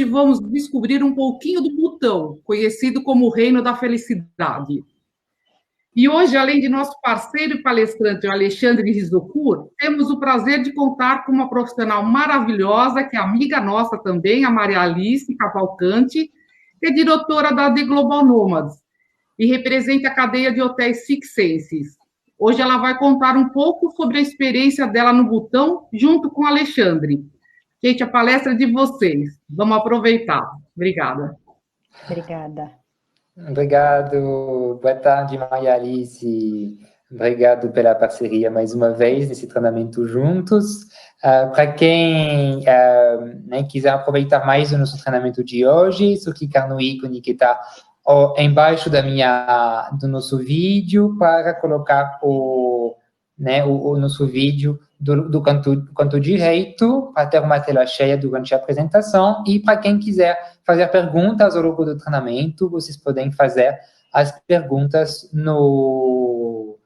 hoje vamos descobrir um pouquinho do Butão, conhecido como o Reino da Felicidade. E hoje, além de nosso parceiro e palestrante, o Alexandre Rizokur, temos o prazer de contar com uma profissional maravilhosa, que é amiga nossa também, a Maria Alice Cavalcante, que é diretora da The Global Nomads e representa a cadeia de hotéis Six Senses. Hoje ela vai contar um pouco sobre a experiência dela no Butão, junto com o Alexandre. Gente, a palestra é de vocês. Vamos aproveitar. Obrigada. Obrigada. Obrigado. Boa tarde, Maria Alice. Obrigado pela parceria mais uma vez nesse treinamento juntos. Para quem quiser aproveitar mais o nosso treinamento de hoje, só clicar no ícone que está embaixo do nosso vídeo para colocar o nosso vídeo do canto direito, para ter uma tela cheia durante a apresentação. E para quem quiser fazer perguntas ao longo do treinamento, vocês podem fazer as perguntas no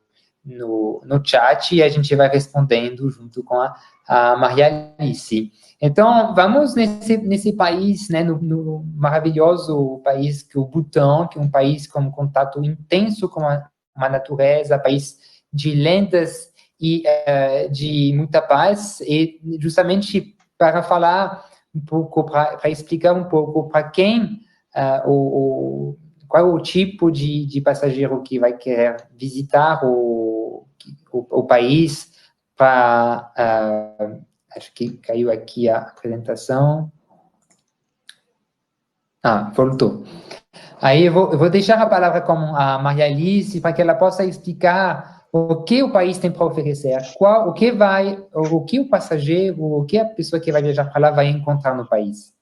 chat e a gente vai respondendo junto com a Maria Alice. Então, vamos nesse país, no maravilhoso país que é o Butão, que é um país com contato intenso com a natureza, país de lendas e de muita paz, e justamente para falar um pouco, para explicar um pouco para quem, qual é o tipo de passageiro que vai querer visitar o país, acho que caiu aqui a apresentação. Voltou. Aí eu vou deixar a palavra com a Maria Alice para que ela possa explicar o que o país tem para oferecer, o que o passageiro, o que a pessoa que vai viajar para lá vai encontrar no país.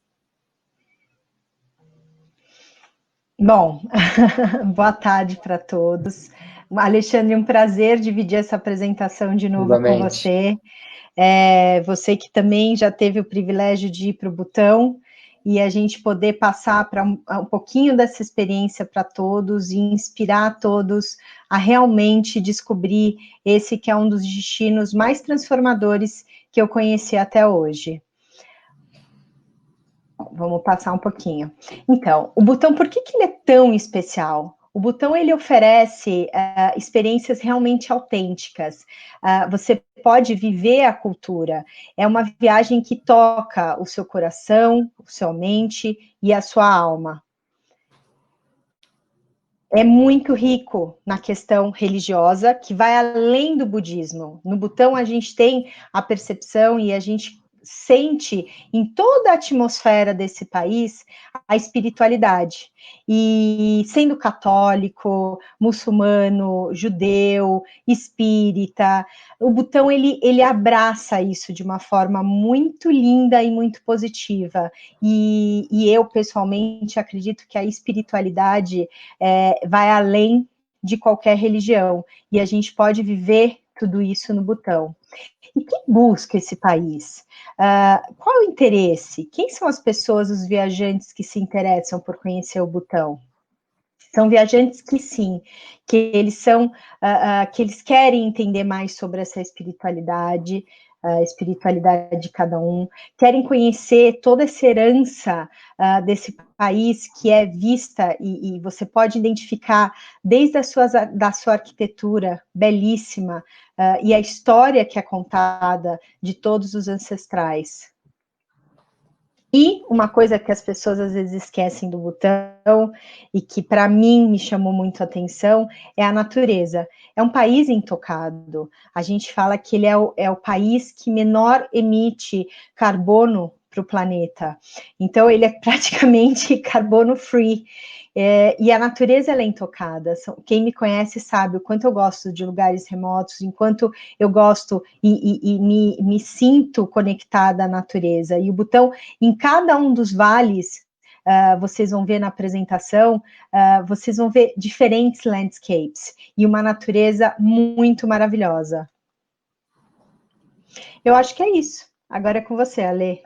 Bom, boa tarde para todos. Alexandre, um prazer dividir essa apresentação de novo com você. Você que também já teve o privilégio de ir para o Butão, e a gente poder passar para um pouquinho dessa experiência para todos e inspirar todos a realmente descobrir esse que é um dos destinos mais transformadores que eu conheci até hoje. Vamos passar um pouquinho. Então, o Butão, por que ele é tão especial? O Butão, ele oferece experiências realmente autênticas. Você pode viver a cultura. É uma viagem que toca o seu coração, a sua mente e a sua alma. É muito rico na questão religiosa, que vai além do budismo. No Butão, a gente tem a percepção e a gente sente em toda a atmosfera desse país a espiritualidade. E sendo católico, muçulmano, judeu, espírita, o Butão ele abraça isso de uma forma muito linda e muito positiva. E eu, pessoalmente, acredito que a espiritualidade vai além de qualquer religião. E a gente pode viver tudo isso no Butão. E quem busca esse país? Qual o interesse? Quem são as pessoas, os viajantes que se interessam por conhecer o Butão? São viajantes que sim, que eles querem entender mais sobre essa espiritualidade, a espiritualidade de cada um, querem conhecer toda essa herança desse país que é vista e você pode identificar desde da sua arquitetura belíssima e a história que é contada de todos os ancestrais. E uma coisa que as pessoas às vezes esquecem do Butão e que para mim me chamou muito a atenção é a natureza. É um país intocado. A gente fala que ele é o país que menor emite carbono para o planeta. Então ele é praticamente carbono free. E a natureza ela é intocada. Quem me conhece sabe o quanto eu gosto de lugares remotos, enquanto eu gosto e me sinto conectada à natureza. E o Butão, em cada um dos vales, vocês vão ver na apresentação, vocês vão ver diferentes landscapes e uma natureza muito maravilhosa. Eu acho que é isso. Agora é com você, Ale.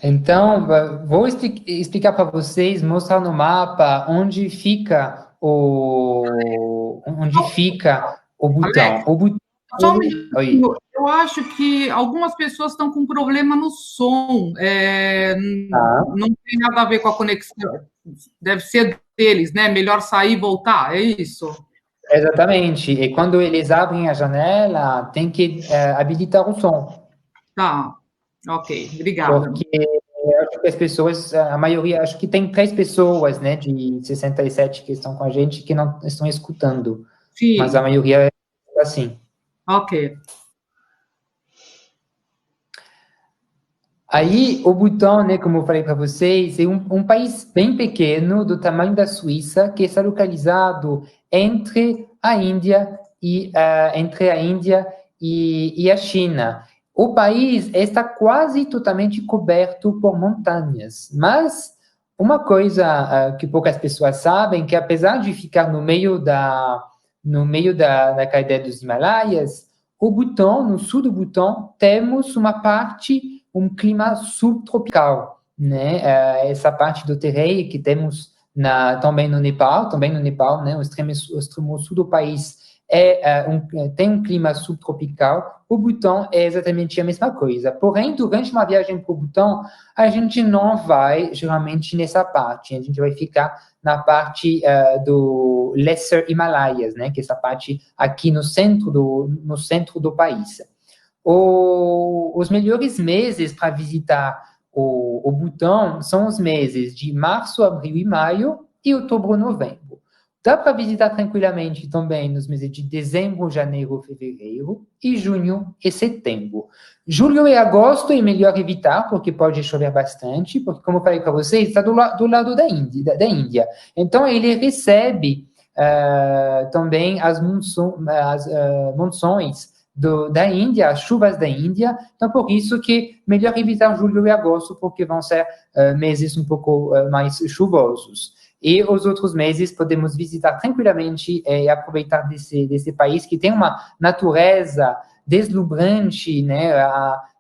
Então, vou explicar para vocês, mostrar no mapa onde fica o Butão. Só um minutinho, Eu acho que algumas pessoas estão com problema no som. Não tem nada a ver com a conexão. Deve ser deles, né? Melhor sair e voltar, é isso? Exatamente. E quando eles abrem a janela, tem que habilitar o som. Tá, ok, obrigada. Porque eu acho que as pessoas, a maioria, acho que tem 3 pessoas, né, de 67 que estão com a gente que não estão escutando. Mas a Sim, maioria é assim. ok. Aí, o Butão, né, como eu falei para vocês, é um país bem pequeno, do tamanho da Suíça, que está localizado entre a Índia e a China. O país está quase totalmente coberto por montanhas, mas uma coisa que poucas pessoas sabem, que apesar de ficar no meio da cadeia dos Himalaias, o Butão, no sul do Butão, temos uma parte, um clima subtropical, né? Essa parte do terreno que temos também no Nepal, né? O extremo sul do país tem um clima subtropical. O Butão é exatamente a mesma coisa. Porém, durante uma viagem para o Butão, a gente não vai geralmente nessa parte. A gente vai ficar na parte do Lesser Himalayas, né? Que é essa parte aqui no centro do país. Os melhores meses para visitar o Butão são os meses de março, abril e maio e outubro, novembro. Dá para visitar tranquilamente também nos meses de dezembro, janeiro, fevereiro e junho e setembro. Julho e agosto é melhor evitar, porque pode chover bastante, porque, como eu falei para vocês, está do lado da Índia. Então, ele recebe também as monções da Índia, as chuvas da Índia. Então, por isso que melhor evitar julho e agosto, porque vão ser meses um pouco mais chuvosos. E os outros meses podemos visitar tranquilamente e aproveitar desse país que tem uma natureza deslumbrante, né?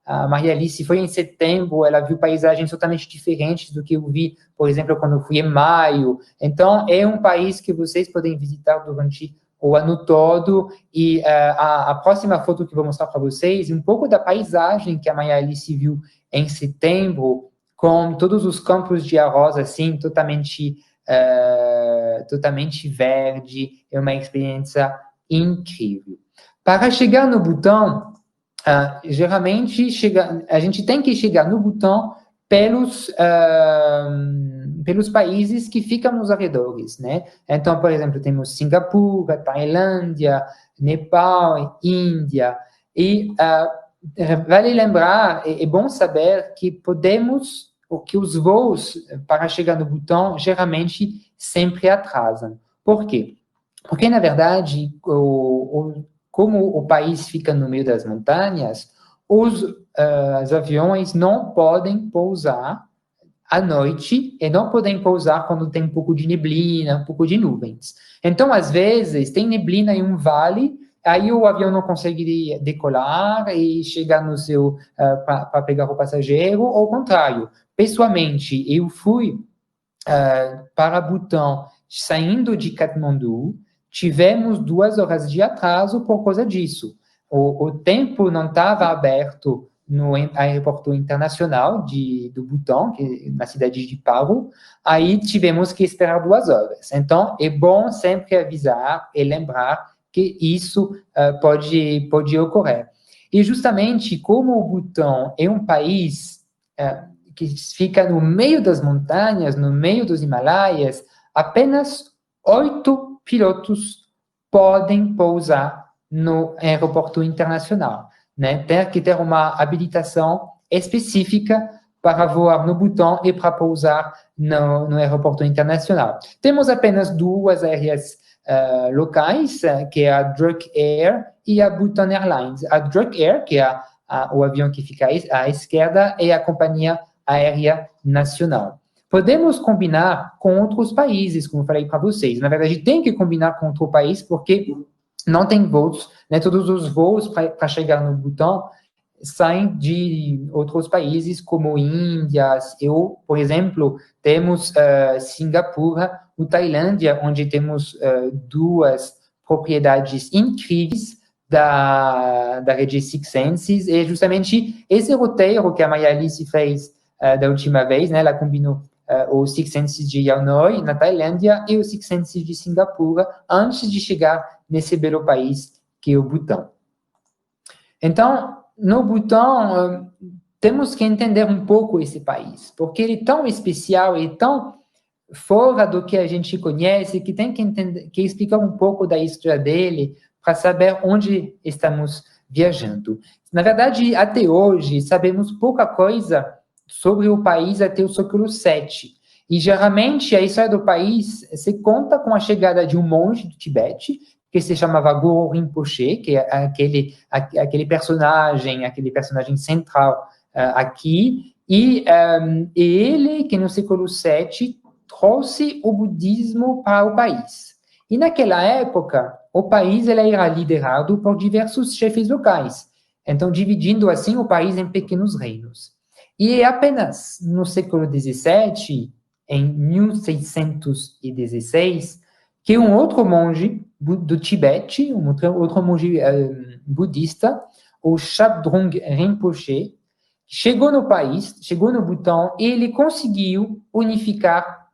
A Maria Alice foi em setembro, ela viu paisagens totalmente diferentes do que eu vi, por exemplo, quando eu fui em maio. Então, é um país que vocês podem visitar durante o ano todo. E a próxima foto que eu vou mostrar para vocês, um pouco da paisagem que a Maria Alice viu em setembro, com todos os campos de arroz, assim, totalmente verde, é uma experiência incrível. Para chegar no Butão, geralmente a gente tem que chegar no Butão pelos países que ficam nos arredores, né? Então, por exemplo, temos Singapura, Tailândia, Nepal, Índia, e vale lembrar, é bom saber que os voos para chegar no Butão geralmente sempre atrasam. Por quê? Porque, na verdade, como o país fica no meio das montanhas, os aviões não podem pousar à noite e não podem pousar quando tem um pouco de neblina, um pouco de nuvens. Então, às vezes, tem neblina em um vale, aí o avião não consegue decolar e chegar no seu para pegar o passageiro, ou ao contrário. Pessoalmente, eu fui para Butão saindo de Katmandu, tivemos 2 horas de atraso por causa disso. O tempo não estava aberto no aeroporto internacional do Butão, na cidade de Paro, aí tivemos que esperar 2 horas. Então, é bom sempre avisar e lembrar que isso pode ocorrer. E justamente como o Butão é um país que fica no meio das montanhas, no meio dos Himalaias, apenas 8 pilotos podem pousar no aeroporto internacional, né? Tem que ter uma habilitação específica para voar no Butão e para pousar no aeroporto internacional. Temos apenas 2 aéreas locais, que é a Druk Air e a Bhutan Airlines. A Druk Air, que é o avião que fica à esquerda, é a companhia aérea nacional. Podemos combinar com outros países, como eu falei para vocês. Na verdade, tem que combinar com outro país, porque não tem voos, né? Todos os voos para chegar no Butão saem de outros países, como Índia, por exemplo, temos Singapura, ou Tailândia, onde temos 2 propriedades incríveis da rede Six Senses, e justamente esse roteiro que a Maria Alice fez da última vez, né? Ela combinou o Six Senses de Hanoi, na Tailândia, e o Six Senses de Singapura, antes de chegar nesse belo país que é o Butão. Então, no Butão, temos que entender um pouco esse país, porque ele é tão especial e tão fora do que a gente conhece, que tem que entender, que explicar um pouco da história dele para saber onde estamos viajando. Na verdade, até hoje, sabemos pouca coisa sobre o país até o século VII. E, geralmente, a história do país se conta com a chegada de um monge do Tibete, que se chamava Guru Rinpoche, que é aquele personagem central aqui, e ele, que no século VII, trouxe o budismo para o país. E naquela época, o país ele era liderado por diversos chefes locais, então dividindo assim o país em pequenos reinos. E apenas no século XVII, em 1616, que um outro monge do Tibete, um outro monge budista, o Shabdrung Rinpoche, chegou no país, chegou no Butão, e ele conseguiu unificar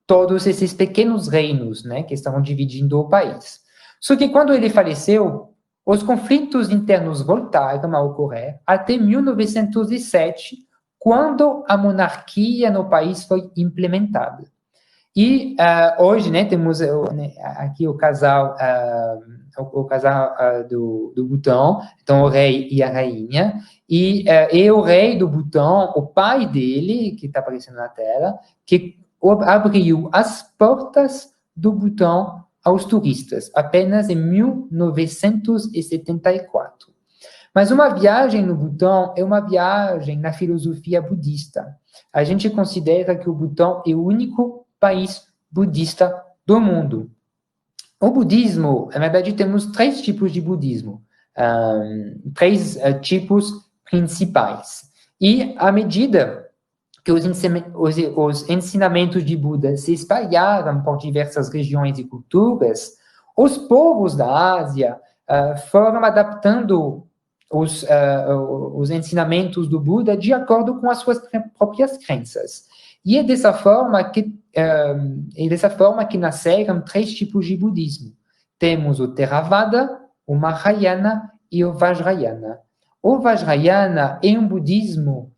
todos esses pequenos reinos, né, que estavam dividindo o país. Só que quando ele faleceu, os conflitos internos voltaram a ocorrer até 1907, quando a monarquia no país foi implementada. E hoje, né, temos aqui o casal do Butão, então o rei e a rainha, e o rei do Butão, o pai dele, que está aparecendo na tela, que abriu as portas do Butão aos turistas, apenas em 1974. Mas uma viagem no Butão é uma viagem na filosofia budista. A gente considera que o Butão é o único país budista do mundo. O budismo, na verdade, temos 3 tipos de budismo, 3 tipos principais. E à medida que os ensinamentos de Buda se espalharam por diversas regiões e culturas, os povos da Ásia foram adaptando os ensinamentos do Buda de acordo com as suas próprias crenças. E é dessa forma que nasceram 3 tipos de budismo. Temos o Theravada, o Mahayana e o Vajrayana. O Vajrayana é o budismo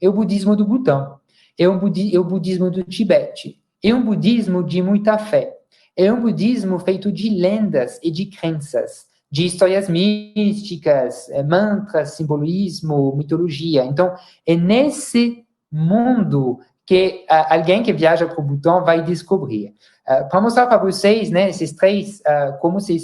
do Butão. É o budismo do Tibete. É um budismo de muita fé. É um budismo feito de lendas e de crenças, de histórias místicas, mantras, simbolismo, mitologia. Então, é nesse mundo que alguém que viaja para o Butão vai descobrir. Para mostrar para vocês, né, esses 3, como se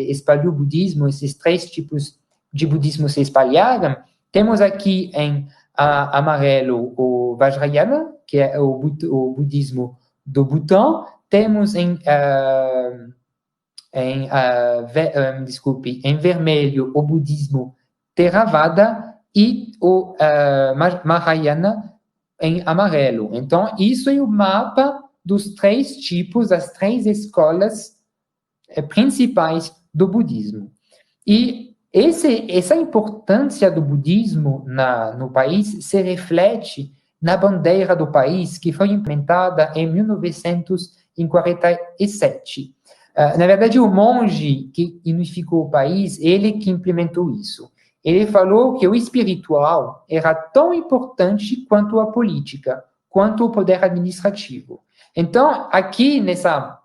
espalhou o budismo, esses 3 tipos de budismo se espalharam, temos aqui em amarelo o Vajrayana, que é o budismo do Butão. Temos em vermelho o budismo Theravada e o Mahayana em amarelo. Então, isso é o mapa dos 3 tipos, das 3 escolas principais do budismo. E essa importância do budismo no país se reflete na bandeira do país, que foi implementada em 1947. Na verdade, o monge que unificou o país, ele que implementou isso. Ele falou que o espiritual era tão importante quanto a política, quanto o poder administrativo. Então, aqui nessa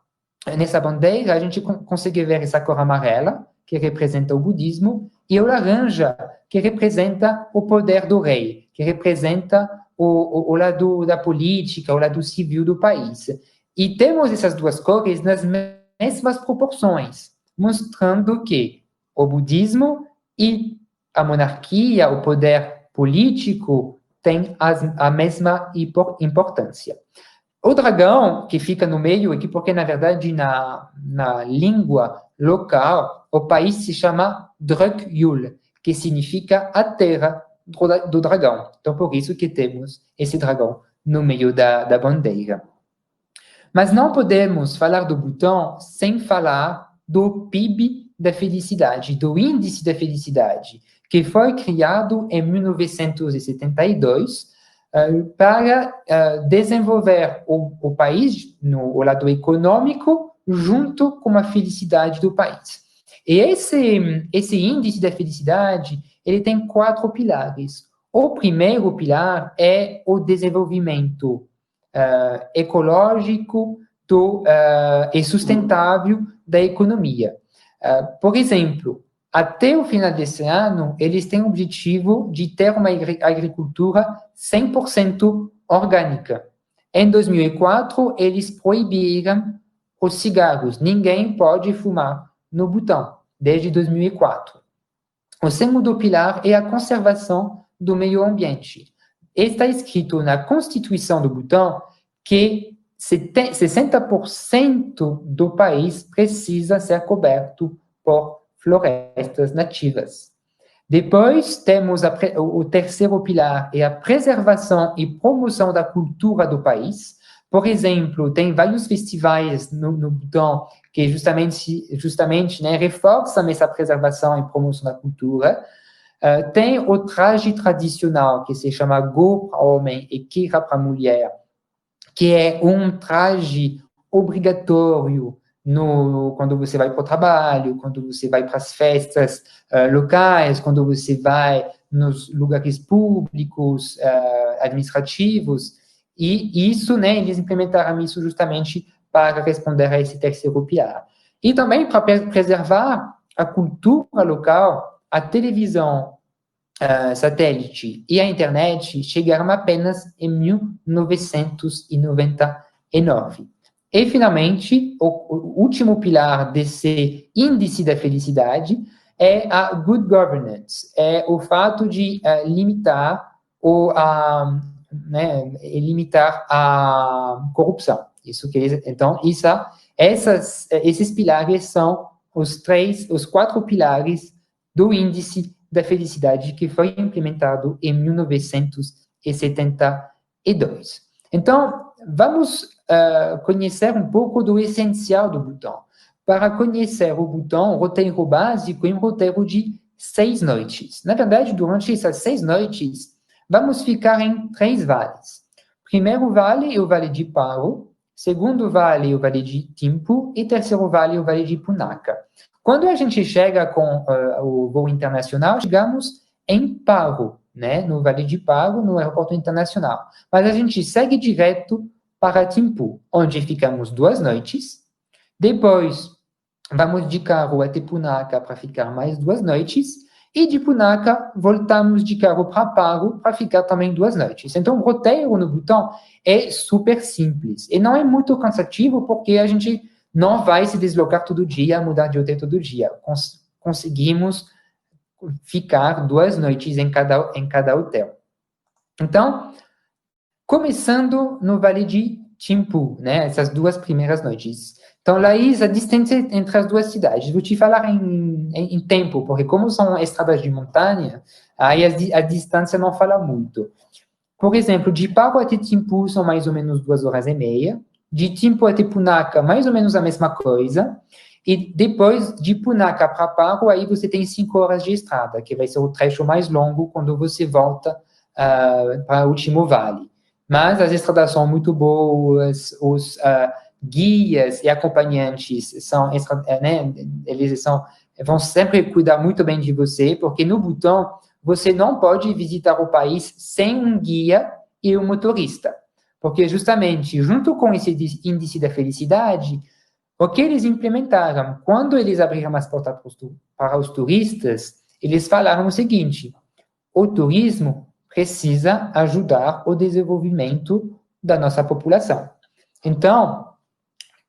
bandeira, a gente consegue ver essa cor amarela, que representa o budismo, e o laranja, que representa o poder do rei, que representa o lado da política, o lado civil do país. E temos essas 2 cores nas mesmas proporções, mostrando que o budismo e a monarquia, o poder político, têm a mesma importância. O dragão, que fica no meio aqui, porque, na verdade, na língua local, o país se chama Druk-Yul, que significa a terra do dragão. Então, por isso que temos esse dragão no meio da bandeira. Mas não podemos falar do Butão sem falar do PIB da felicidade, do índice da felicidade, que foi criado em 1972 para desenvolver o país no lado econômico junto com a felicidade do país. E esse índice da felicidade, ele tem 4 pilares. O primeiro pilar é o desenvolvimento ecológico e sustentável da economia. Por exemplo, até o final desse ano, eles têm o objetivo de ter uma agricultura 100% orgânica. Em 2004, eles proibiram os cigarros. Ninguém pode fumar no Butão, desde 2004. O segundo pilar é a conservação do meio ambiente. Está escrito na Constituição do Butão que 60% do país precisa ser coberto por florestas nativas. Depois, temos o terceiro pilar, é a preservação e promoção da cultura do país. Por exemplo, tem vários festivais no Butão que justamente né, reforçam essa preservação e promoção da cultura. Tem o traje tradicional, que se chama Go para homem e Kira para mulher, que é um traje obrigatório quando você vai para o trabalho, quando você vai para as festas locais, quando você vai nos lugares públicos, administrativos, e isso, né, eles implementaram isso justamente para responder a esse terceiro pilar. E também para preservar a cultura local, a televisão satélite e a internet chegaram apenas em 1999. E, finalmente, o último pilar desse índice da felicidade é a good governance, é o fato de limitar a corrupção. Então, esses pilares são os 4 pilares do índice da felicidade que foi implementado em 1972. Então, vamos conhecer um pouco do essencial do Butão. Para conhecer o Butão, o roteiro básico é um roteiro de 6 noites. Na verdade, durante essas 6 noites, vamos ficar em 3 vales. O primeiro vale é o Vale de Paro, segundo vale é o Vale de Timpu e terceiro vale é o Vale de Punaka. Quando a gente chega com o voo internacional, chegamos em Paro, né, no Vale de Paro, no aeroporto internacional. Mas a gente segue direto para Timpu, onde ficamos 2 noites. Depois, vamos de carro até Punaka para ficar mais 2 noites. E de Punaka, voltamos de carro para Paro para ficar também 2 noites. Então, o roteiro no Butão é super simples. E não é muito cansativo, porque a gente não vai se deslocar todo dia, mudar de hotel todo dia. Conseguimos ficar 2 noites em cada hotel. Então, começando no Vale de Timpu, né? Essas 2 primeiras noites. Então, Laís, a distância entre as 2 cidades. Vou te falar em tempo, porque como são estradas de montanha, aí a distância não fala muito. Por exemplo, de Paro até Timpu são mais ou menos 2 horas e meia. De Timpu até Punaka, mais ou menos a mesma coisa. E depois, de Punaka para Paro, aí você tem 5 horas de estrada, que vai ser o trecho mais longo quando você volta para o último vale. Mas as estradas são muito boas, os guias e acompanhantes vão sempre cuidar muito bem de você, porque no Butão você não pode visitar o país sem um guia e um motorista. Porque justamente, junto com esse índice da felicidade, o que eles implementaram, quando eles abriram as portas para os turistas, eles falaram o seguinte: o turismo precisa ajudar o desenvolvimento da nossa população. Então,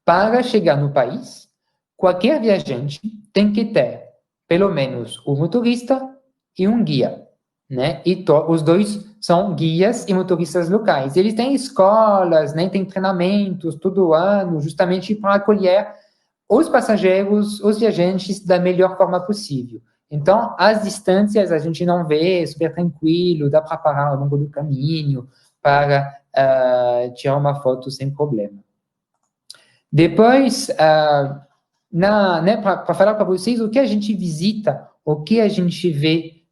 para chegar no país, qualquer viajante tem que ter, pelo menos, um motorista e um guia, né? E os dois são guias e motoristas locais. Eles têm escolas, né? Tem treinamentos todo ano, justamente para acolher os passageiros, os viajantes, da melhor forma possível. Então, as distâncias a gente não vê, super tranquilo, dá para parar ao longo do caminho para tirar uma foto sem problema. Depois, né, para falar para vocês o que a gente visita, o que a gente vê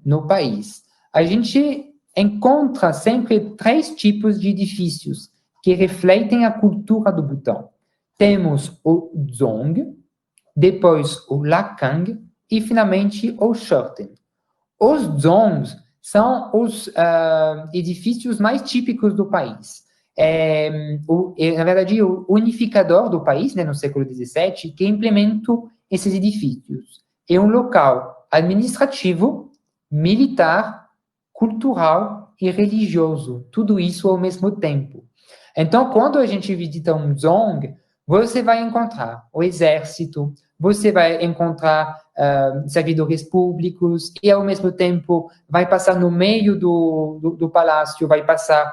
no país. A gente encontra sempre 3 tipos de edifícios que refletem a cultura do Butão. Temos o Dzong, depois o Lakang e, finalmente, o Chorten. Os Dzongs são os edifícios mais típicos do país. Na verdade, o unificador do país, né, no século XVII, que implementou esses edifícios. É um local administrativo, militar, cultural e religioso, tudo isso ao mesmo tempo. Então, quando a gente visita um Dzong, você vai encontrar o exército, você vai encontrar servidores públicos e, ao mesmo tempo, vai passar no meio do palácio, vai passar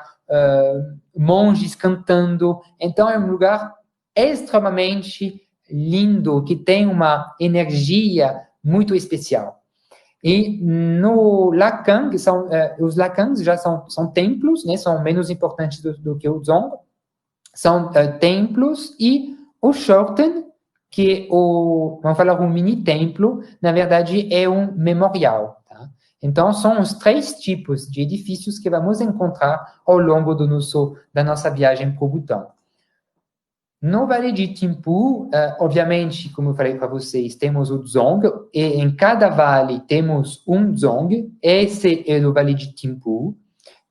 monges cantando. Então, é um lugar extremamente lindo, que tem uma energia muito especial. E no Lakang, os Lakangs já são templos, né, são menos importantes do que o Dzong, são templos, e o Chorten, que vamos falar, um mini-templo, na verdade é um memorial. Tá? Então, são os 3 tipos de edifícios que vamos encontrar ao longo da nossa viagem para o Butão. No Vale de Thimphu, obviamente, como eu falei para vocês, temos o Dzong, e em cada vale temos um Dzong, esse é o Vale de Thimphu.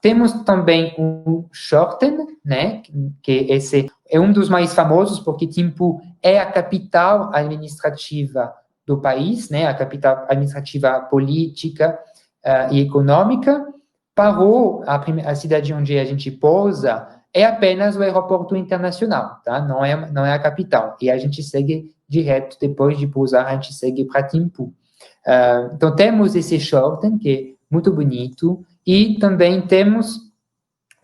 Temos também o Chorten, né, que esse é um dos mais famosos, porque Thimphu é a capital administrativa do país, né, a capital administrativa política e econômica. Parou, a cidade onde a gente pousa, é apenas o aeroporto internacional, tá? Não é a capital. E a gente segue direto, depois de pousar, a gente segue para Thimphu. Então, temos esse Chorten, que é muito bonito, e também temos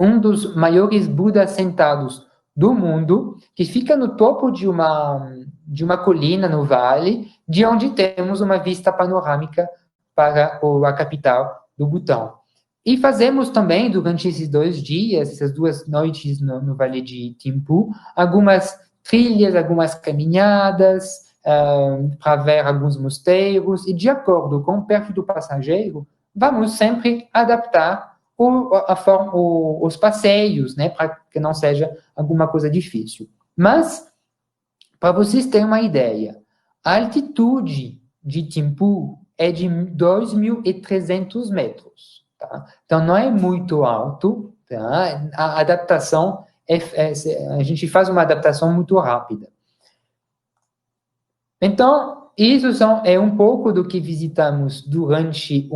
um dos maiores Budas sentados do mundo, que fica no topo de uma colina no vale, de onde temos uma vista panorâmica para a capital do Butão. E fazemos também, durante esses 2 dias, essas 2 noites no Vale de Thimphu, algumas trilhas, algumas caminhadas, para ver alguns mosteiros, e de acordo com o perfil do passageiro, vamos sempre adaptar os passeios, né, para que não seja alguma coisa difícil. Mas, para vocês terem uma ideia, a altitude de Thimphu é de 2.300 metros. Tá? Então, não é muito alto. Tá? A adaptação, a gente faz uma adaptação muito rápida. Então, isso é um pouco do que visitamos durante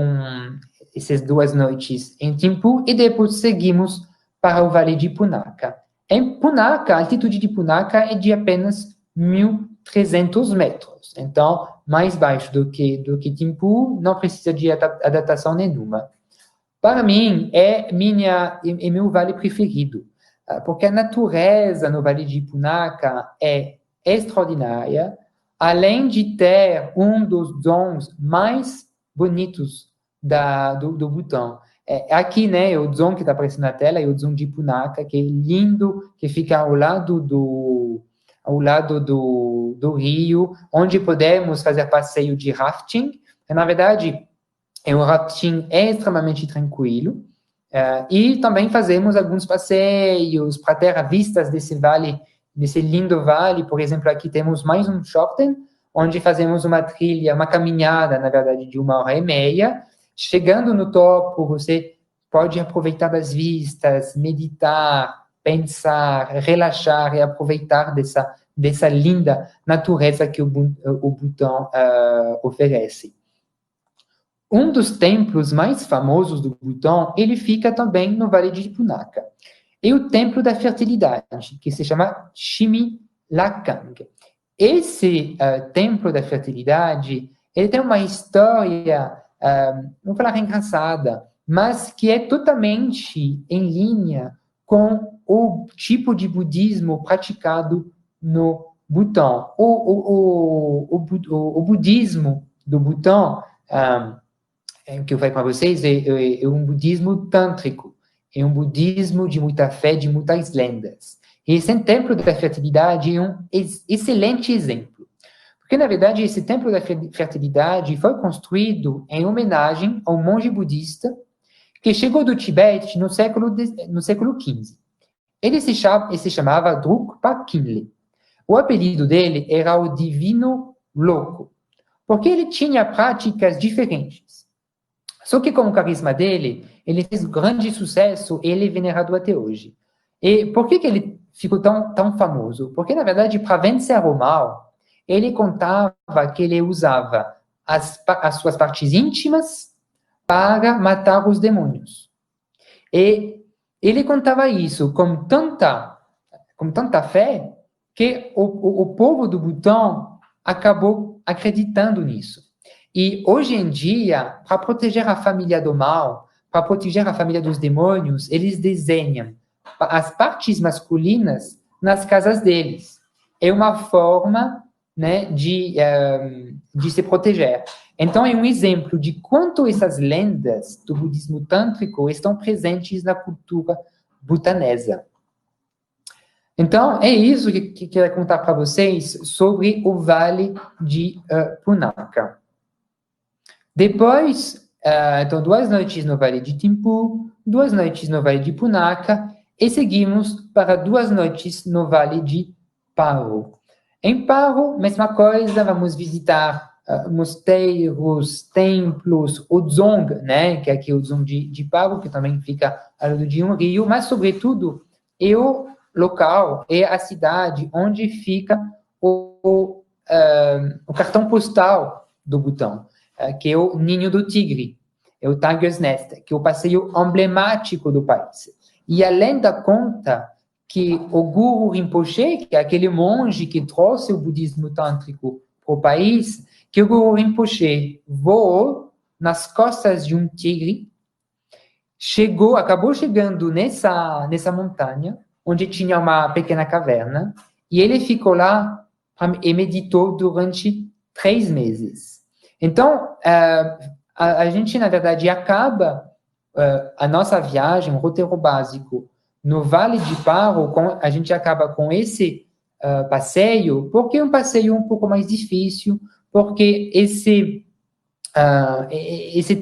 essas 2 noites em Thimphu, e depois seguimos para o Vale de Punakha. Em Punakha, a altitude de Punakha é de apenas 1.300 metros. Então, mais baixo do que Thimphu, não precisa de adaptação nenhuma. Para mim, é meu vale preferido, porque a natureza no Vale de Punakha é extraordinária, além de ter um dos Dzongs mais bonitos do Butão. Aqui, né, o Dzong que está aparecendo na tela é o Dzong de Punakha, que é lindo, que fica ao lado do rio, onde podemos fazer passeio de rafting. Na verdade, um rafting extremamente tranquilo, e também fazemos alguns passeios para ter vistas desse vale, desse lindo vale. Por exemplo, aqui temos mais um Chorten, onde fazemos uma trilha, uma caminhada, na verdade, de 1h30. Chegando no topo, você pode aproveitar das vistas, meditar, pensar, relaxar e aproveitar dessa linda natureza que o Butão oferece. Um dos templos mais famosos do Butão, ele fica também no Vale de Punakha. É o Templo da Fertilidade, que se chama Shimi Lakang. Esse Templo da Fertilidade, ele tem uma história, vamos falar engraçada, mas que é totalmente em linha com o tipo de budismo praticado no Butão. O budismo do Butão, que eu falei para vocês, é um budismo tântrico, é um budismo de muita fé, de muitas lendas. E esse templo da fertilidade é um excelente exemplo. Porque, na verdade, esse templo da fertilidade foi construído em homenagem ao monge budista que chegou do Tibete no século XV. Ele se chamava Drukpa Khinle. O apelido dele era o Divino Louco, porque ele tinha práticas diferentes. Só que com o carisma dele, ele fez grande sucesso e ele é venerado até hoje. E por que ele ficou tão famoso? Porque, na verdade, para vencer o mal, ele contava que ele usava as suas partes íntimas para matar os demônios. E ele contava isso com tanta fé que o povo do Butão acabou acreditando nisso. E hoje em dia, para proteger a família do mal, para proteger a família dos demônios, eles desenham as partes masculinas nas casas deles. É uma forma, né, de se proteger. Então, é um exemplo de quanto essas lendas do budismo tântrico estão presentes na cultura butanesa. Então, é isso que eu quero contar para vocês sobre o Vale de Punaka. Depois, então, 2 noites no Vale de Thimphu, 2 noites no Vale de Punaka, e seguimos para 2 noites no Vale de Paro. Em Paro, mesma coisa, vamos visitar mosteiros, templos, o Dzong, né, que é aqui o Dzong de Paro, que também fica ao lado de um rio, mas, sobretudo, é o local, é a cidade onde fica o cartão postal do Butão, que é o Ninho do Tigre, é o Tiger's Nest, que é o passeio emblemático do país. E a lenda conta que o Guru Rinpoche, que é aquele monge que trouxe o budismo tântrico para o país, que o Guru Rinpoche voou nas costas de um tigre, acabou chegando nessa montanha, onde tinha uma pequena caverna, e ele ficou lá e meditou durante 3 meses. Então, a gente, na verdade, acaba a nossa viagem, o roteiro básico, no Vale de Paro, a gente acaba com esse passeio, porque é um passeio um pouco mais difícil, porque esse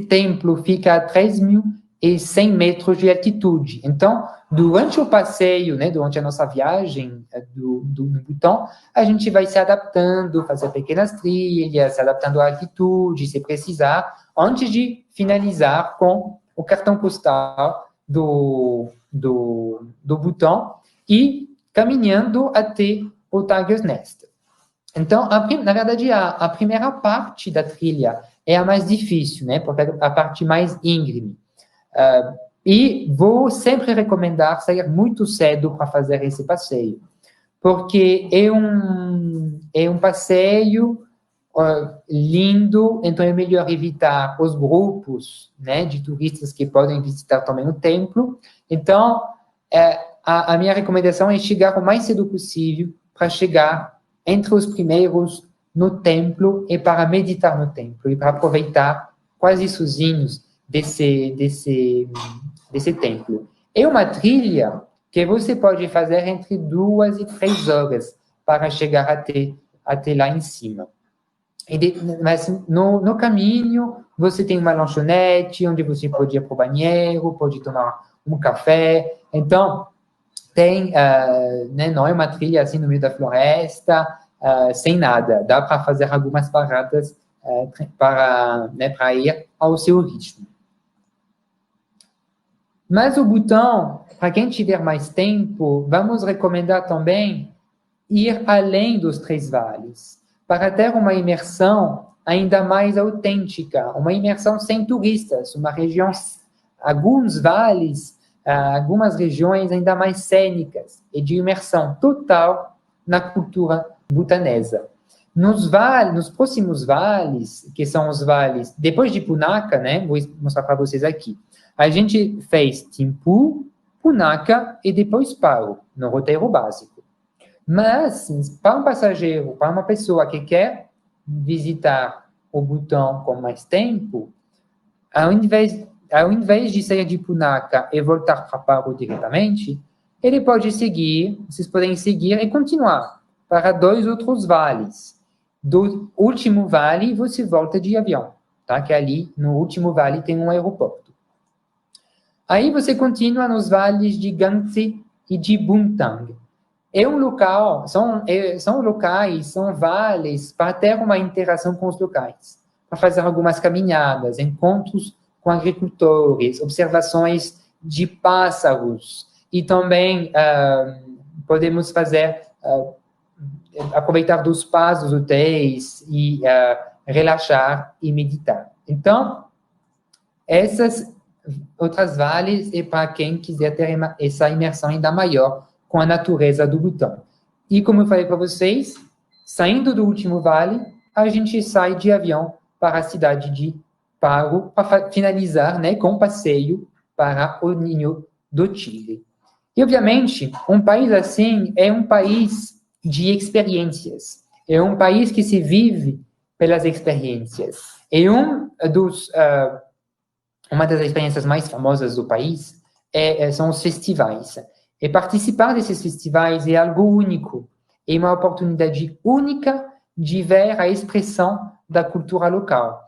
templo fica a 3.100 metros de altitude. Então, durante o passeio, né, durante a nossa viagem do Butão, a gente vai se adaptando, fazer pequenas trilhas, se adaptando à altitude, se precisar, antes de finalizar com o cartão postal do Butão e caminhando até o Tiger's Nest. Então, na verdade, a primeira parte da trilha é a mais difícil, né, porque é a parte mais íngreme. E vou sempre recomendar sair muito cedo para fazer esse passeio, porque é um passeio lindo, então é melhor evitar os grupos, né, de turistas que podem visitar também o templo. Então, a minha recomendação é chegar o mais cedo possível para chegar entre os primeiros no templo e para meditar no templo e para aproveitar quase sozinhos desse templo. É uma trilha que você pode fazer entre 2 e 3 horas para chegar até lá em cima. Mas no caminho, você tem uma lanchonete onde você pode ir para o banheiro, pode tomar um café. Então, né, não é uma trilha assim no meio da floresta, sem nada. Dá para fazer algumas paradas para ir ao seu ritmo. Mas o Butão, para quem tiver mais tempo, vamos recomendar também ir além dos 3 vales, para ter uma imersão ainda mais autêntica, uma imersão sem turistas, uma região, alguns vales, algumas regiões ainda mais cênicas, e de imersão total na cultura butanesa. Nos próximos vales, que são os vales, depois de Punaka, né, vou mostrar para vocês aqui, a gente fez Thimphu, Punaka e depois Paro, no roteiro básico. Mas, para um passageiro, para uma pessoa que quer visitar o Butão com mais tempo, ao invés de sair de Punaka e voltar para Paro diretamente, ele pode seguir, vocês podem seguir e continuar para 2 outros vales. Do último vale, você volta de avião, tá? Que ali, no último vale, tem um aeroporto. Aí você continua nos vales de Gangtse e de Bumthang. É um local, são locais, são vales para ter uma interação com os locais, para fazer algumas caminhadas, encontros com agricultores, observações de pássaros, e também podemos fazer, aproveitar dos spas, dos hotéis, e relaxar e meditar. Então, essas outras vales é para quem quiser ter essa imersão ainda maior com a natureza do Butão. E como eu falei para vocês, saindo do último vale, a gente sai de avião para a cidade de Paro, para finalizar, né, com um passeio para o Ninho do Tigre. E, obviamente, um país assim é um país de experiências. É um país que se vive pelas experiências. E uma das experiências mais famosas do país são os festivais. E participar desses festivais é algo único. É uma oportunidade única de ver a expressão da cultura local.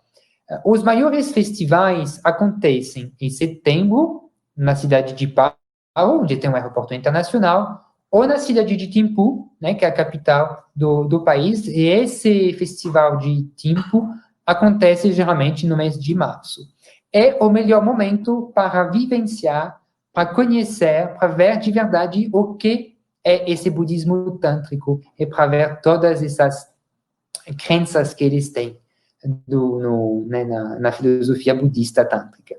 Os maiores festivais acontecem em setembro, na cidade de Paro, onde tem um aeroporto internacional, ou na cidade de Thimphu, né, que é a capital do país. E esse festival de Thimphu acontece geralmente no mês de março. É o melhor momento para vivenciar, para conhecer, para ver de verdade o que é esse budismo tântrico e para ver todas essas crenças que eles têm na filosofia budista tântrica.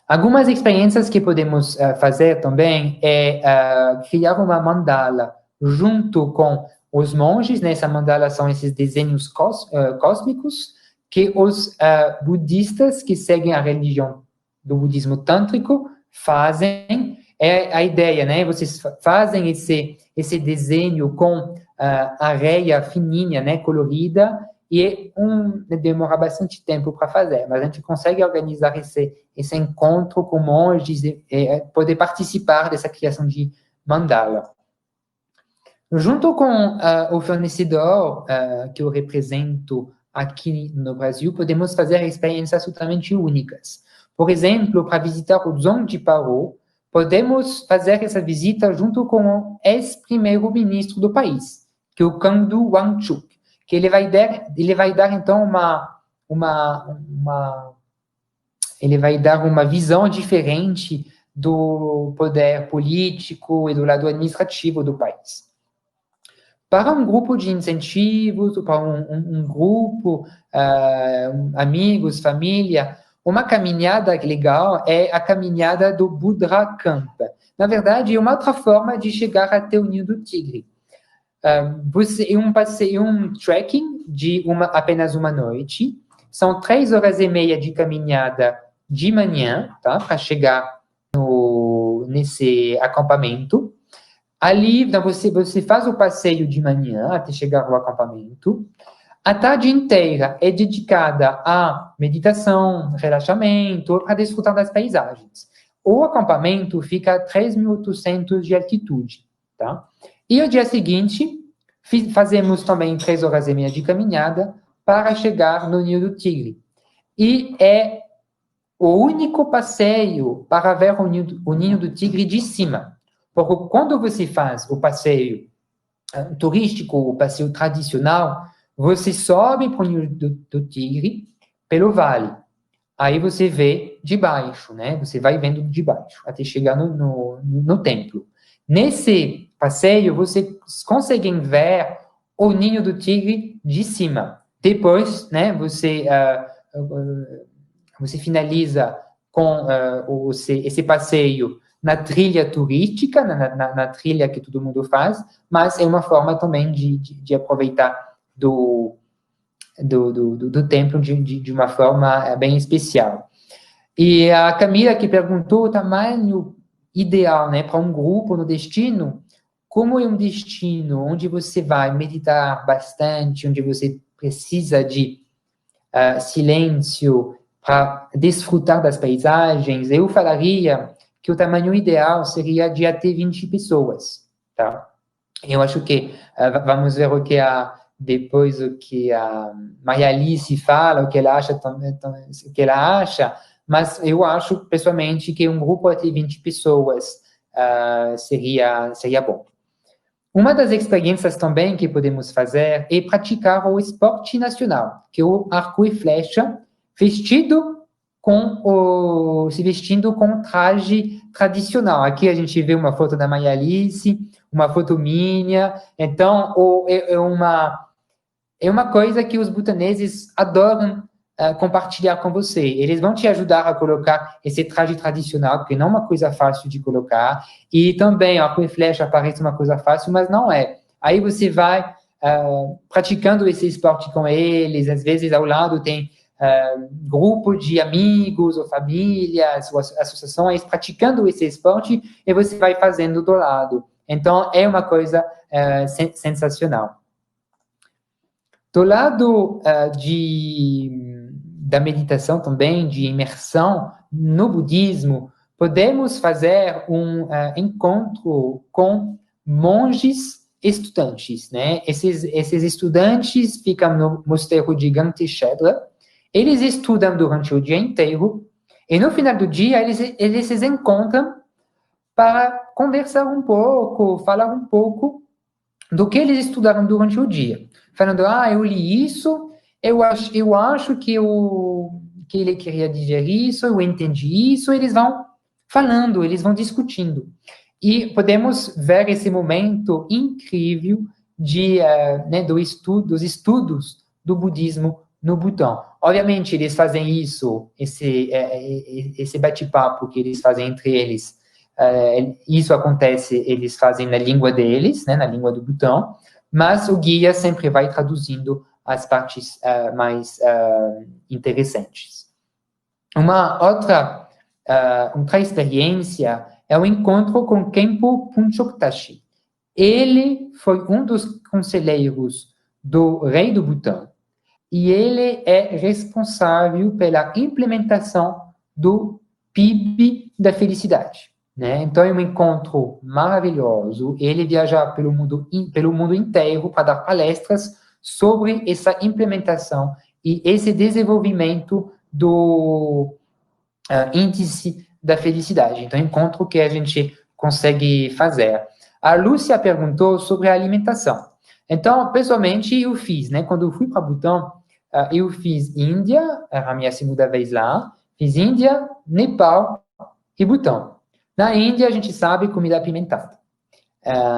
Algumas experiências que podemos fazer também é criar uma mandala junto com os monges. Essa mandala são esses desenhos cósmicos que os budistas que seguem a religião do budismo tântrico fazem. É a ideia, né? Vocês fazem esse desenho com areia fininha, né, colorida, e demora bastante tempo para fazer, mas a gente consegue organizar esse encontro com monges e poder participar dessa criação de mandala. Junto com o fornecedor que eu represento aqui no Brasil, podemos fazer experiências totalmente únicas. Por exemplo, para visitar o Dzong de Paro, podemos fazer essa visita junto com o ex-primeiro-ministro do país, que é o Kangdu Wangchuk, que ele vai dar então uma visão diferente do poder político e do lado administrativo do país. Para um grupo de incentivos, para um grupo, amigos, família, uma caminhada legal é a caminhada do Budra Camp. Na verdade, é uma outra forma de chegar até o Ninho do Tigre. Um trekking de apenas uma noite. São 3 horas e meia de caminhada de manhã, tá? Para chegar nesse acampamento. Ali, então, você faz o passeio de manhã até chegar ao acampamento. A tarde inteira é dedicada a meditação, relaxamento, para desfrutar das paisagens. O acampamento fica a 3.800 de altitude, tá? E o dia seguinte, fazemos também 3 horas e meia de caminhada para chegar no Ninho do Tigre. E é o único passeio para ver o Ninho do Tigre de cima. Porque quando você faz o passeio turístico, o passeio tradicional, você sobe para o Ninho do Tigre pelo vale. Aí você vê de baixo, né? Você vai vendo de baixo, até chegar no templo. Nesse passeio, vocês conseguem ver o Ninho do Tigre de cima. Depois, né, você finaliza com esse passeio na trilha turística, na trilha que todo mundo faz, mas é uma forma também de aproveitar do templo de uma forma bem especial. E a Camila que perguntou o tamanho ideal, né, para um grupo no destino. Como é um destino onde você vai meditar bastante, onde você precisa de silêncio para desfrutar das paisagens, eu falaria que o tamanho ideal seria de até 20 pessoas, tá? Eu acho que vamos ver depois o que a Maria Alice fala, o que ela acha, o que ela acha, mas eu acho, pessoalmente, que um grupo até 20 pessoas seria bom. Uma das experiências também que podemos fazer é praticar o esporte nacional, que é o arco e flecha, se vestindo com traje tradicional. Aqui a gente vê uma foto da Maria Alice, uma foto minha. Então, é uma coisa que os butaneses adoram compartilhar com você. Eles vão te ajudar a colocar esse traje tradicional, porque não é uma coisa fácil de colocar. E também, arco e flecha parece uma coisa fácil, mas não é. Aí você vai praticando esse esporte com eles. Às vezes, ao lado tem grupo de amigos ou famílias ou associações praticando esse esporte e você vai fazendo do lado. Então, é uma coisa sensacional. Do lado da meditação também, de imersão no budismo, podemos fazer um encontro com monges estudantes, né? Esses estudantes ficam no mosteiro de Ganteshedra. Eles estudam durante o dia inteiro e no final do dia eles se encontram para conversar um pouco, falar um pouco do que eles estudaram durante o dia. Falando, eu li isso, eu acho que ele queria dizer isso, eu entendi isso, eles vão falando, eles vão discutindo. E podemos ver esse momento incrível dos estudos do budismo no Butão. Obviamente, eles fazem isso, esse bate-papo que eles fazem entre eles, isso acontece, eles fazem na língua deles, né, na língua do Butão, mas o guia sempre vai traduzindo as partes mais interessantes. Uma outra experiência é o encontro com Khenpo Punchoktashi. Ele foi um dos conselheiros do rei do Butão e ele é responsável pela implementação do PIB da felicidade. Né? Então, é um encontro maravilhoso. Ele viaja pelo mundo inteiro para dar palestras sobre essa implementação e esse desenvolvimento do índice da felicidade. Então, é um encontro que a gente consegue fazer. A Lúcia perguntou sobre a alimentação. Então, pessoalmente, eu fiz, né? Quando eu fui para Butão, eu fiz Índia, era a minha segunda vez lá, fiz Índia, Nepal e Butão. Na Índia, a gente sabe comida apimentada,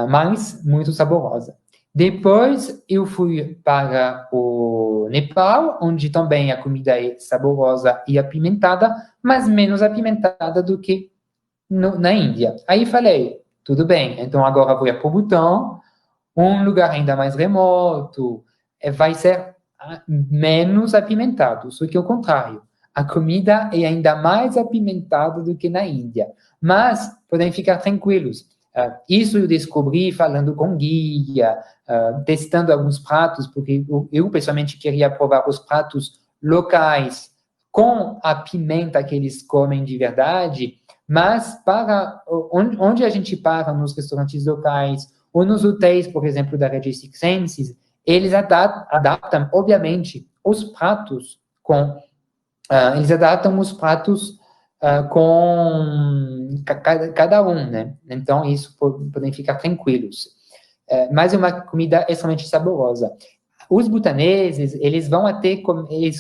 mas muito saborosa. Depois, eu fui para o Nepal, onde também a comida é saborosa e apimentada, mas menos apimentada do que na Índia. Aí falei, tudo bem, então agora vou para o Butão, um lugar ainda mais remoto, vai ser menos apimentado, só que ao contrário. A comida é ainda mais apimentada do que na Índia. Mas podem ficar tranquilos. Isso eu descobri falando com guia, testando alguns pratos, porque eu pessoalmente queria provar os pratos locais com a pimenta que eles comem de verdade, mas para onde a gente para nos restaurantes locais ou nos hotéis, por exemplo, da Rede Six Senses, eles adaptam, obviamente, os pratos eles adaptam os pratos com cada um, né? Então, isso podem ficar tranquilos. Mas é uma comida extremamente saborosa. Os butaneses, eles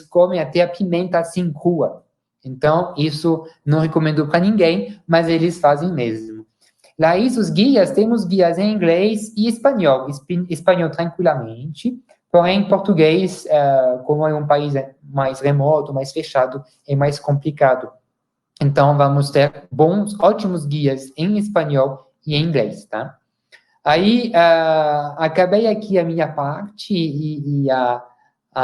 comem até a pimenta assim crua. Então, isso não recomendo para ninguém, mas eles fazem mesmo. Lá, os guias, temos guias em inglês e espanhol. Espanhol tranquilamente. Porém, português, como é um país mais remoto, mais fechado, é mais complicado. Então, vamos ter ótimos guias em espanhol e em inglês, tá? Aí, acabei aqui a minha parte e a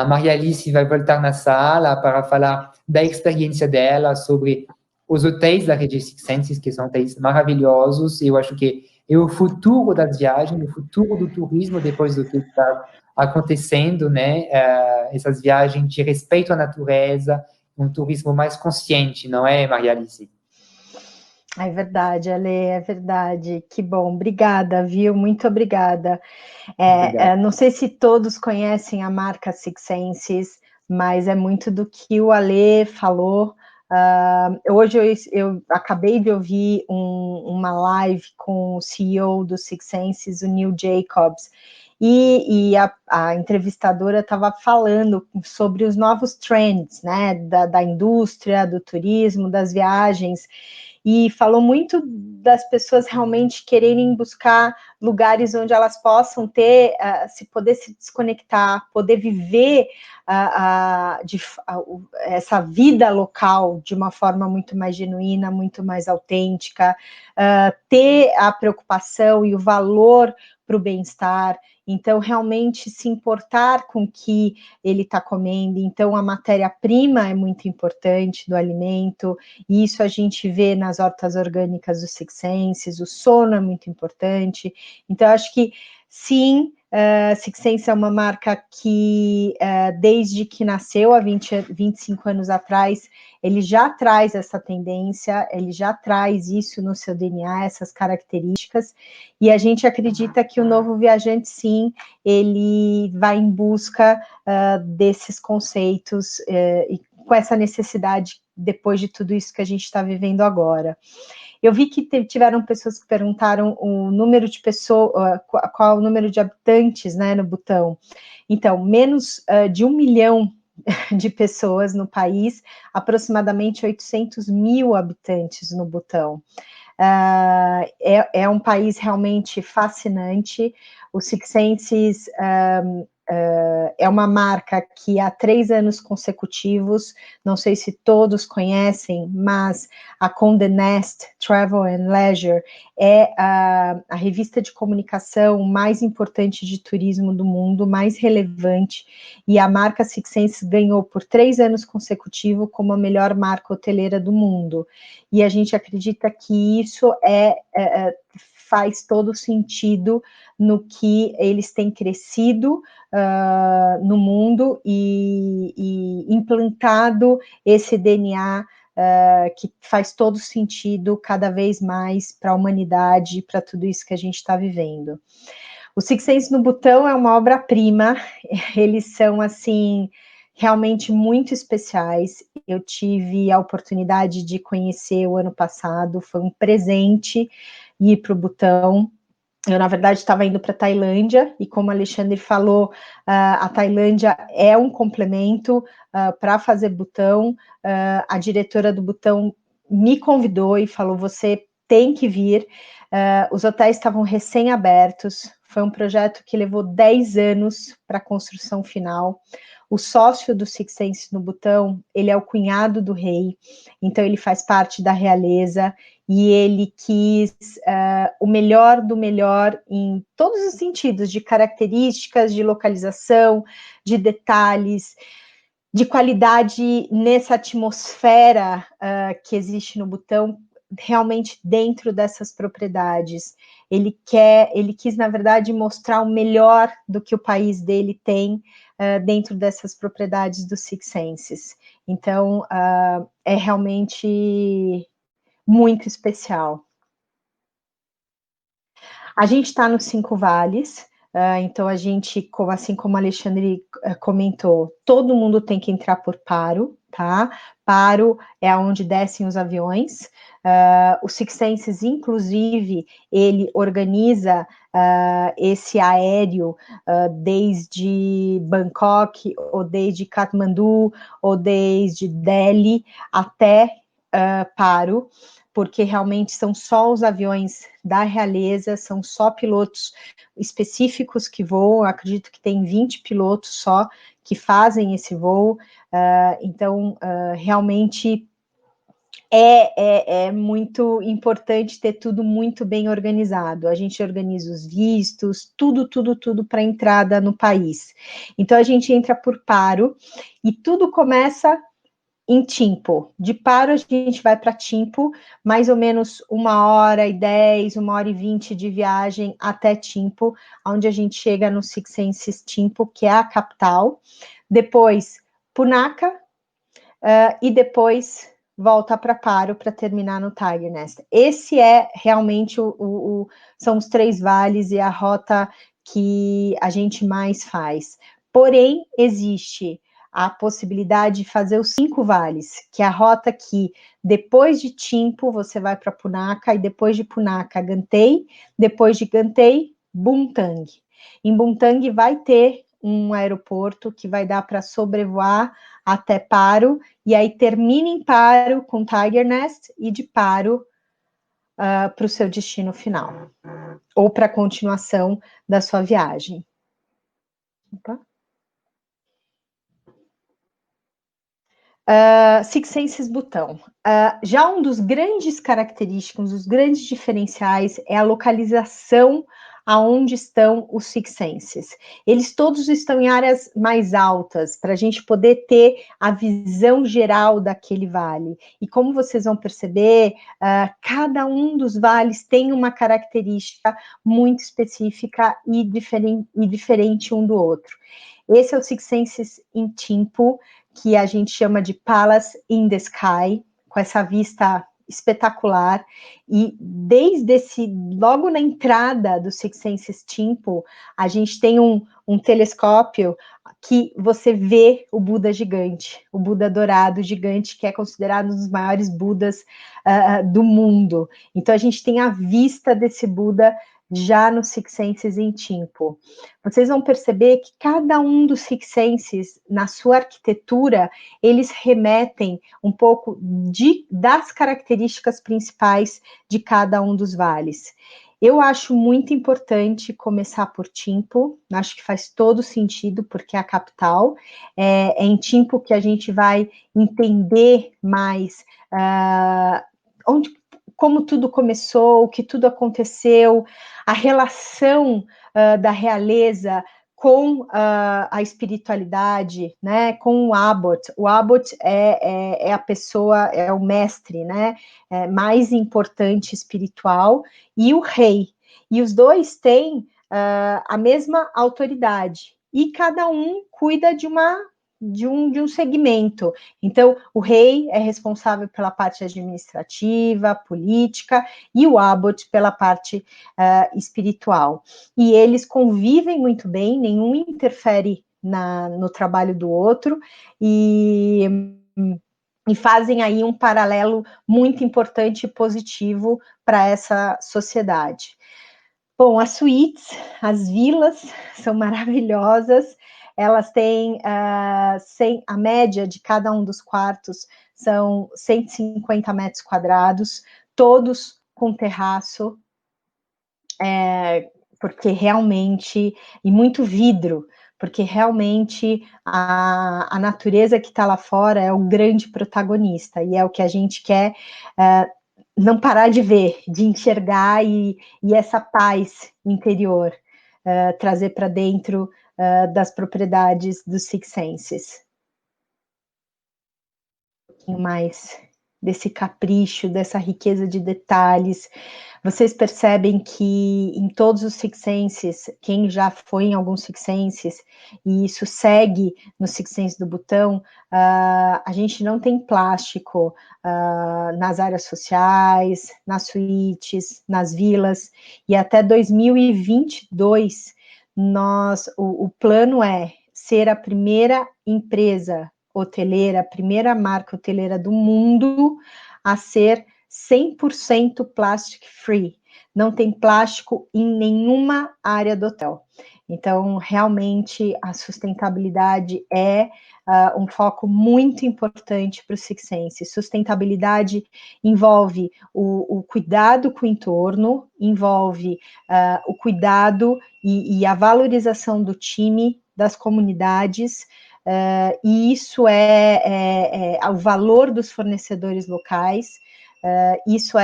Maria Alice vai voltar na sala para falar da experiência dela sobre os hotéis da Rede Six Senses, que são hotéis maravilhosos. Eu acho que é o futuro das viagens, o futuro do turismo depois do que está acontecendo, né? Essas viagens de respeito à natureza, um turismo mais consciente, não é, Maria Alice? É verdade, Ale, é verdade. Que bom, obrigada, viu? Muito obrigada. Obrigado. Não sei se todos conhecem a marca Six Senses, mas é muito do que o Ale falou. Hoje eu acabei de ouvir uma live com o CEO do Six Senses, o Neil Jacobs, e a entrevistadora estava falando sobre os novos trends, né, da indústria, do turismo, das viagens, e falou muito das pessoas realmente quererem buscar lugares onde elas possam ter, poder se desconectar, poder viver essa vida local de uma forma muito mais genuína, muito mais autêntica, ter a preocupação e o valor para o bem-estar. Então, realmente se importar com o que ele está comendo. Então, a matéria-prima é muito importante do alimento, e isso a gente vê nas hortas orgânicas do Six Senses, o sono é muito importante. Então, acho que sim, Six Sense é uma marca que, desde que nasceu há 25 anos atrás, ele já traz essa tendência, ele já traz isso no seu DNA, essas características, e a gente acredita que o novo viajante, sim, ele vai em busca desses conceitos e com essa necessidade depois de tudo isso que a gente está vivendo agora. Eu vi que tiveram pessoas que perguntaram o número de pessoas, qual o número de habitantes, né, no Butão. Então, menos de 1 milhão de pessoas no país, aproximadamente 800 mil habitantes no Butão. É um país realmente fascinante. O Six Senses é uma marca que há 3 anos consecutivos, não sei se todos conhecem, mas a Condé Nast Travel and Leisure é a revista de comunicação mais importante de turismo do mundo, mais relevante, e a marca Six Senses ganhou por 3 anos consecutivos como a melhor marca hoteleira do mundo. E a gente acredita que isso faz todo sentido no que eles têm crescido no mundo e implantado esse DNA que faz todo sentido cada vez mais para a humanidade, para tudo isso que a gente está vivendo. O Six Senses no Butão é uma obra-prima, eles são, assim, realmente muito especiais. Eu tive a oportunidade de conhecer o ano passado, foi um presente ir para o Butão. Eu, na verdade, estava indo para a Tailândia, e como o Alexandre falou, a Tailândia é um complemento para fazer Butão. A diretora do Butão me convidou e falou, você tem que vir. Os hotéis estavam recém-abertos, foi um projeto que levou 10 anos para a construção final. O sócio do Six Senses no Butão, ele é o cunhado do rei, então ele faz parte da realeza, e ele quis o melhor do melhor em todos os sentidos, de características, de localização, de detalhes, de qualidade nessa atmosfera que existe no Butão, realmente dentro dessas propriedades. Ele quis, na verdade, mostrar o melhor do que o país dele tem dentro dessas propriedades do Six Senses. Então, é realmente muito especial. A gente está nos 5 vales, então a gente, assim como o Alexandre comentou, todo mundo tem que entrar por Paro, tá? Paro é onde descem os aviões. O Six Senses, inclusive, ele organiza esse aéreo desde Bangkok, ou desde Katmandu, ou desde Delhi até Paro, porque realmente são só os aviões da realeza, são só pilotos específicos que voam, acredito que tem 20 pilotos só que fazem esse voo, então realmente é muito importante ter tudo muito bem organizado. A gente organiza os vistos, tudo para a entrada no país. Então a gente entra por Paro e tudo começa em Timpo. De Paro a gente vai para Timpo, mais ou menos 1h10, 1h20 de viagem até Timpo, onde a gente chega no Six Senses Timpo, que é a capital. Depois Punakha, e depois volta para Paro para terminar no Tiger Nest. Esse é realmente são os 3 vales e a rota que a gente mais faz. Porém, existe a possibilidade de fazer os 5 vales, que é a rota que depois de Timpo você vai para Punakha, e depois de Punakha, Gantei, depois de Gantei, Bumtang. Em Bumtang vai ter um aeroporto que vai dar para sobrevoar até Paro, e aí termina em Paro com Tiger Nest, e de Paro para o seu destino final, ou para a continuação da sua viagem. Opa. Six Senses Butão. Já um dos grandes característicos, dos grandes diferenciais é a localização aonde estão os Six Senses. Eles todos estão em áreas mais altas, para a gente poder ter a visão geral daquele vale. E como vocês vão perceber, cada um dos vales tem uma característica muito específica e diferente um do outro. Esse é o Six Senses em Timpo, que a gente chama de Palace in the Sky, com essa vista espetacular, e logo na entrada do Six Senses Timpo, a gente tem um telescópio que você vê o Buda gigante, o Buda dourado gigante, que é considerado um dos maiores Budas do mundo. Então a gente tem a vista desse Buda já no Six Senses em Timpo. Vocês vão perceber que cada um dos Six Senses, na sua arquitetura, eles remetem um pouco das características principais de cada um dos vales. Eu acho muito importante começar por Timpo, acho que faz todo sentido, porque é a capital. É em Timpo que a gente vai entender mais como tudo começou, o que tudo aconteceu, a relação da realeza com a espiritualidade, né, com o Abbot. O Abbot é a pessoa, é o mestre, né, mais importante espiritual, e o rei. E os dois têm a mesma autoridade, e cada um cuida de um segmento. Então, o rei é responsável pela parte administrativa, política, e o Abbot pela parte espiritual. E eles convivem muito bem, nenhum interfere no trabalho do outro, e fazem aí um paralelo muito importante e positivo para essa sociedade. Bom, as suítes, as vilas são maravilhosas. Elas têm, a média de cada um dos quartos são 150 metros quadrados, todos com terraço, porque realmente, e muito vidro, porque realmente a natureza que está lá fora é o grande protagonista, e é o que a gente quer não parar de ver, de enxergar, e essa paz interior trazer para dentro das propriedades dos Six Senses. Um pouquinho mais desse capricho, dessa riqueza de detalhes. Vocês percebem que em todos os Six Senses, quem já foi em alguns Six Senses, e isso segue no Six Senses do Butão, a gente não tem plástico nas áreas sociais, nas suítes, nas vilas, e até 2022, o plano é ser a primeira empresa hoteleira, a primeira marca hoteleira do mundo a ser 100% plastic free. Não tem plástico em nenhuma área do hotel. Então, realmente, a sustentabilidade é um foco muito importante para o Six Senses. Sustentabilidade envolve o cuidado com o entorno, envolve o cuidado e a valorização do time, das comunidades, e isso é o valor dos fornecedores locais. Isso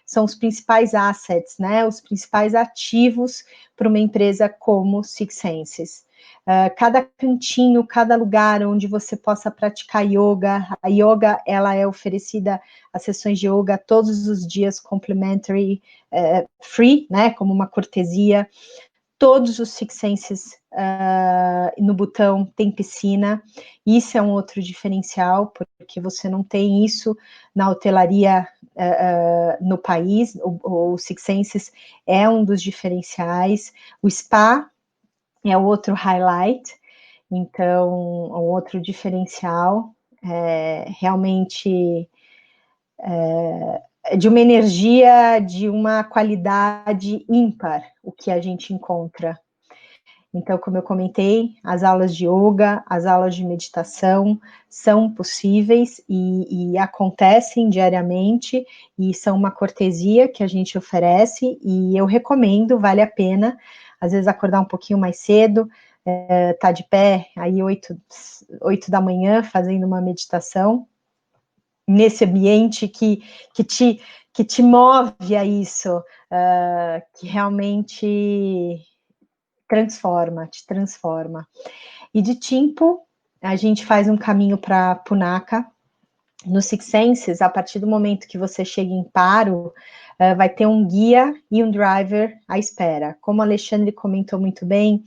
são os principais assets, né, os principais ativos para uma empresa como Six Senses. Cada cantinho, cada lugar onde você possa praticar yoga, a yoga, ela é oferecida, as sessões de yoga todos os dias, complimentary, free, né, como uma cortesia. todos os Six Senses no Butão tem piscina. Isso é um outro diferencial, porque você não tem isso na hotelaria no país. O Six Senses é um dos diferenciais. O spa é o outro highlight, então, o outro diferencial realmente de uma energia, de uma qualidade ímpar, o que a gente encontra. Então, como eu comentei, as aulas de yoga, as aulas de meditação são possíveis e acontecem diariamente, e são uma cortesia que a gente oferece, e eu recomendo, vale a pena, às vezes acordar um pouquinho mais cedo, tá de pé, aí 8 da manhã, fazendo uma meditação, nesse ambiente que te move a isso, que realmente te transforma. E de Timpo, a gente faz um caminho para Punakha. No Six Senses, a partir do momento que você chega em Paro, vai ter um guia e um driver à espera. Como o Alexandre comentou muito bem,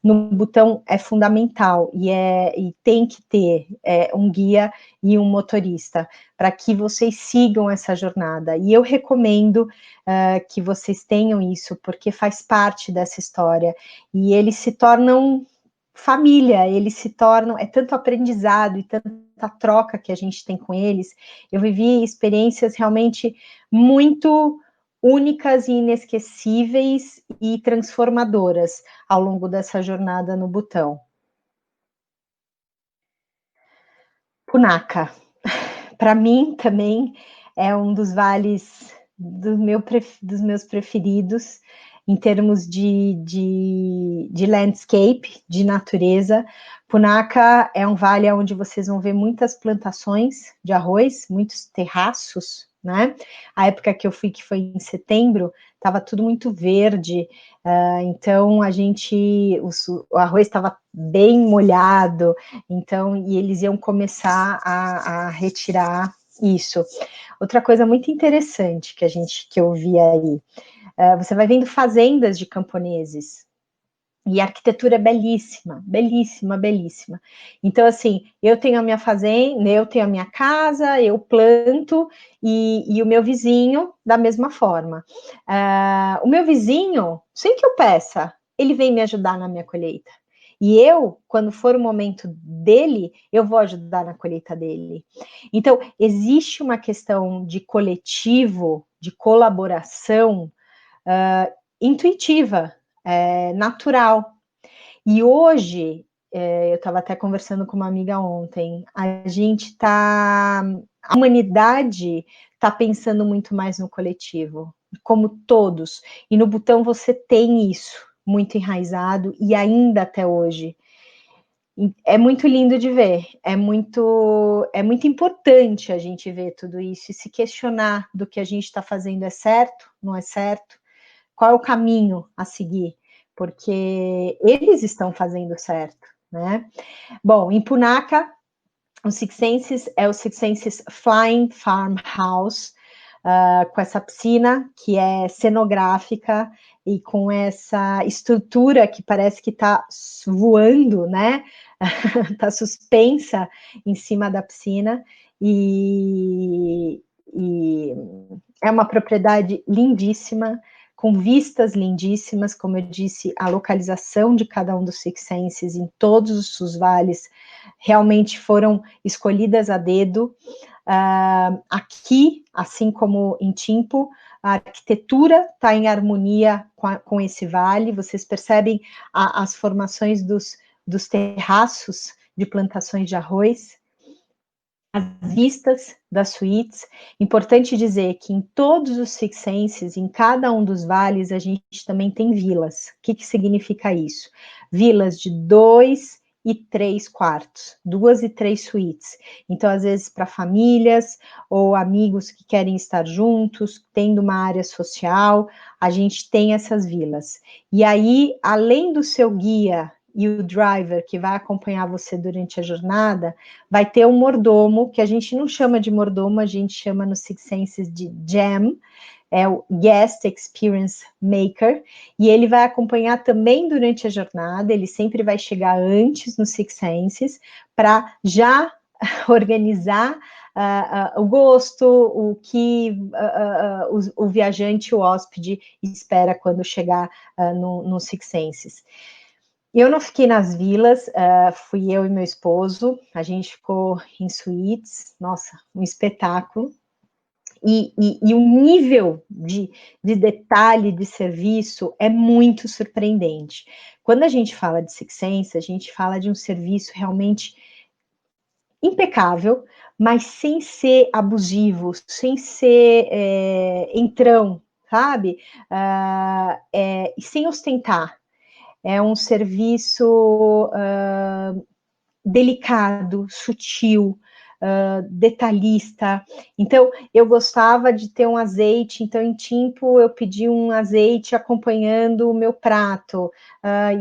no Butão é fundamental e tem que ter um guia e um motorista para que vocês sigam essa jornada. E eu recomendo que vocês tenham isso, porque faz parte dessa história. E eles se tornam família, eles se tornam, é tanto aprendizado e tanta troca que a gente tem com eles. Eu vivi experiências realmente muito únicas e inesquecíveis e transformadoras ao longo dessa jornada no Butão. Punakha, para mim também é um dos vales dos meus preferidos em termos de landscape, de natureza. Punakha é um vale onde vocês vão ver muitas plantações de arroz, muitos terraços, né? A época que eu fui, que foi em setembro, estava tudo muito verde, então o arroz estava bem molhado, então, e eles iam começar a retirar isso. Outra coisa muito interessante que eu vi aí, você vai vendo fazendas de camponeses, e a arquitetura é belíssima, belíssima, belíssima. Então, assim, eu tenho a minha fazenda, eu tenho a minha casa, eu planto, e o meu vizinho da mesma forma. O meu vizinho, sem que eu peça, ele vem me ajudar na minha colheita. E eu, quando for o momento dele, eu vou ajudar na colheita dele. Então, existe uma questão de coletivo, de colaboração intuitiva, natural. E hoje, eu estava até conversando com uma amiga ontem, a humanidade está pensando muito mais no coletivo, como todos. E no Butão você tem isso muito enraizado, e ainda até hoje. É muito lindo de ver, é muito importante a gente ver tudo isso e se questionar do que a gente está fazendo é certo, não é certo, qual é o caminho a seguir, porque eles estão fazendo certo, né? Bom, em Punakha, o Six Senses é o Six Senses Flying Farmhouse, com essa piscina que é cenográfica e com essa estrutura que parece que está voando, né? Está suspensa em cima da piscina e é uma propriedade lindíssima, com vistas lindíssimas, como eu disse, a localização de cada um dos Six Senses em todos os vales realmente foram escolhidas a dedo. Aqui, assim como em Timpo, a arquitetura está em harmonia com esse vale, vocês percebem as formações dos terraços de plantações de arroz, as vistas das suítes. Importante dizer que em todos os Six Senses, em cada um dos vales, a gente também tem vilas. O que significa isso? Vilas de 2 e 3 quartos, 2 e 3 suítes. Então, às vezes, para famílias ou amigos que querem estar juntos, tendo uma área social, a gente tem essas vilas. E aí, além do seu guia e o driver que vai acompanhar você durante a jornada, vai ter um mordomo, que a gente não chama de mordomo, a gente chama no Six Senses de jam, é o Guest Experience Maker, e ele vai acompanhar também durante a jornada, ele sempre vai chegar antes no Six Senses, para já organizar o gosto, o que o viajante, o hóspede, espera quando chegar no Six Senses. Eu não fiquei nas vilas, fui eu e meu esposo, a gente ficou em suítes, nossa, um espetáculo. E o nível de detalhe de serviço é muito surpreendente. Quando a gente fala de Six Sense, a gente fala de um serviço realmente impecável, mas sem ser abusivo, sem ser entrão, sabe? E sem ostentar. É um serviço delicado, sutil, detalhista. Então, eu gostava de ter um azeite, então em Timpo eu pedi um azeite acompanhando o meu prato,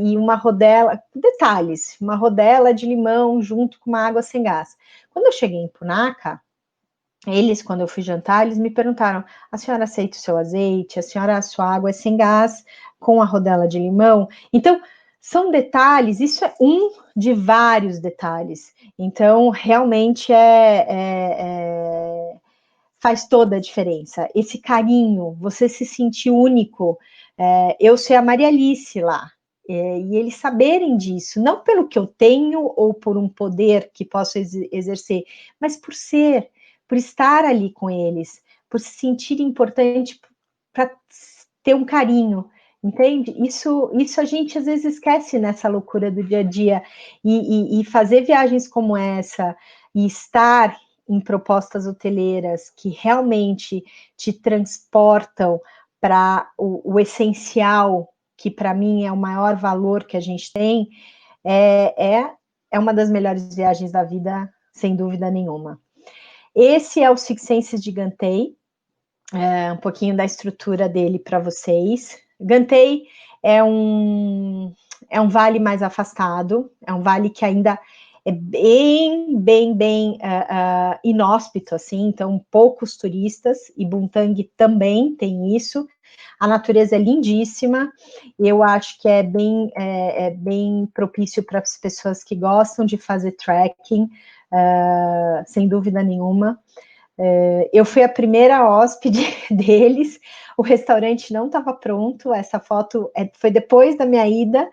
e uma rodela, detalhes, uma rodela de limão junto com uma água sem gás. Quando eu cheguei em Punakha, eles, quando eu fui jantar, eles me perguntaram: a senhora aceita o seu azeite? A sua água é sem gás, com a rodela de limão? Então, são detalhes, isso é um de vários detalhes. Então, realmente faz toda a diferença. Esse carinho, você se sentir único. Eu ser a Maria Alice lá, e eles saberem disso, não pelo que eu tenho ou por um poder que posso exercer, mas por estar ali com eles, por se sentir importante, para ter um carinho. Entende? Isso a gente às vezes esquece nessa loucura do dia a dia, e fazer viagens como essa, e estar em propostas hoteleiras que realmente te transportam para o essencial, que para mim é o maior valor que a gente tem, é uma das melhores viagens da vida, sem dúvida nenhuma. Esse é o Six Senses de Gantei, um pouquinho da estrutura dele para vocês. Gantei é um vale mais afastado, é um vale que ainda é bem inóspito, assim, então poucos turistas, e Bhutan também tem isso. A natureza é lindíssima, eu acho que é bem propício para as pessoas que gostam de fazer trekking, sem dúvida nenhuma. Eu fui a primeira hóspede deles, o restaurante não estava pronto, essa foto foi depois da minha ida,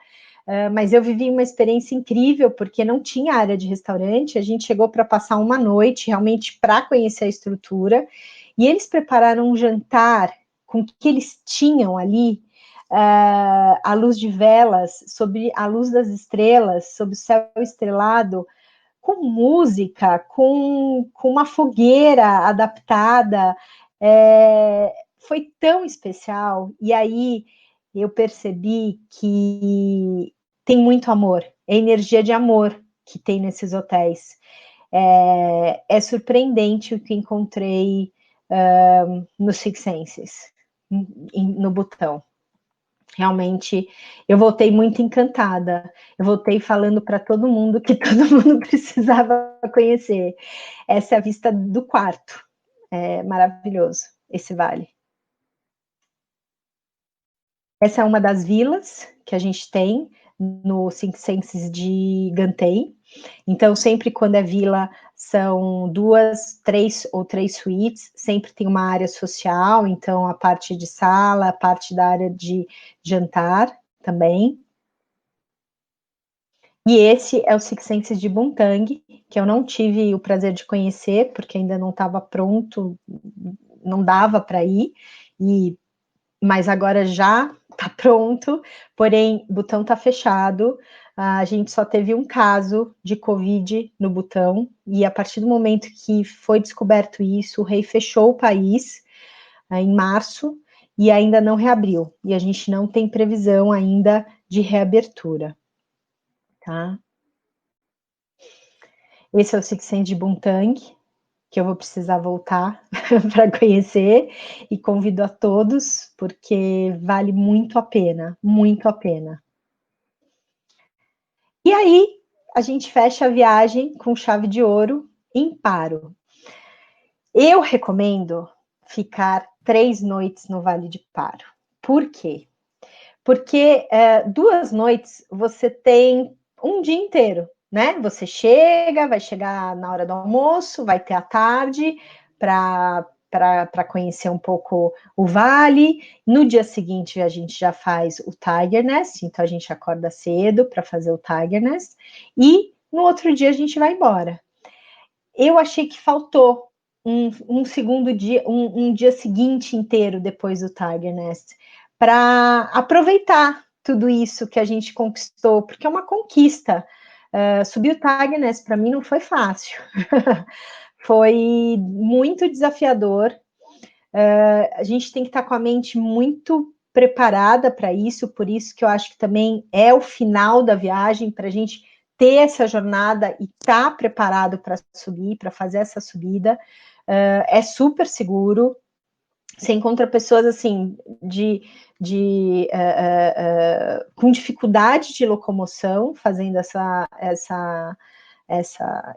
mas eu vivi uma experiência incrível, porque não tinha área de restaurante, a gente chegou para passar uma noite, realmente para conhecer a estrutura, e eles prepararam um jantar com o que eles tinham ali, à luz de velas, sob a luz das estrelas, sob o céu estrelado, com música, com uma fogueira adaptada, foi tão especial. E aí eu percebi que tem muito amor, é energia de amor que tem nesses hotéis. É surpreendente o que encontrei no Six Senses, no Butão. Realmente, eu voltei muito encantada. Eu voltei falando para todo mundo que todo mundo precisava conhecer. Essa é a vista do quarto. É maravilhoso, esse vale. Essa é uma das vilas que a gente tem no Six Senses de Gantei. Então, sempre quando é vila, são 2, 3 ou 3 suítes, sempre tem uma área social, então a parte de sala, a parte da área de jantar também. E esse é o Six Senses de Bhutan, que eu não tive o prazer de conhecer, porque ainda não estava pronto, não dava para ir, mas agora já está pronto, porém, Butão está fechado, a gente só teve um caso de Covid no Butão, e a partir do momento que foi descoberto isso, o rei fechou o país, em março, e ainda não reabriu, e a gente não tem previsão ainda de reabertura, tá? Esse é o Six Senses de Bhutan, que eu vou precisar voltar para conhecer, e convido a todos, porque vale muito a pena, muito a pena. E aí, a gente fecha a viagem com chave de ouro em Paro. Eu recomendo ficar 3 noites no Vale de Paro. Por quê? Porque 2 noites você tem um dia inteiro, né? Você vai chegar na hora do almoço, vai ter a tarde para conhecer um pouco o vale. No dia seguinte a gente já faz o Tiger Nest, então a gente acorda cedo para fazer o Tiger Nest, e no outro dia a gente vai embora. Eu achei que faltou um segundo dia, um dia seguinte inteiro depois do Tiger Nest, para aproveitar tudo isso que a gente conquistou, porque é uma conquista. Subir o Tiger Nest para mim não foi fácil. Foi muito desafiador. A gente tem que estar com a mente muito preparada para isso, por isso que eu acho que também é o final da viagem, para a gente ter essa jornada e estar preparado para subir, para fazer essa subida. É super seguro. Você encontra pessoas assim com dificuldade de locomoção fazendo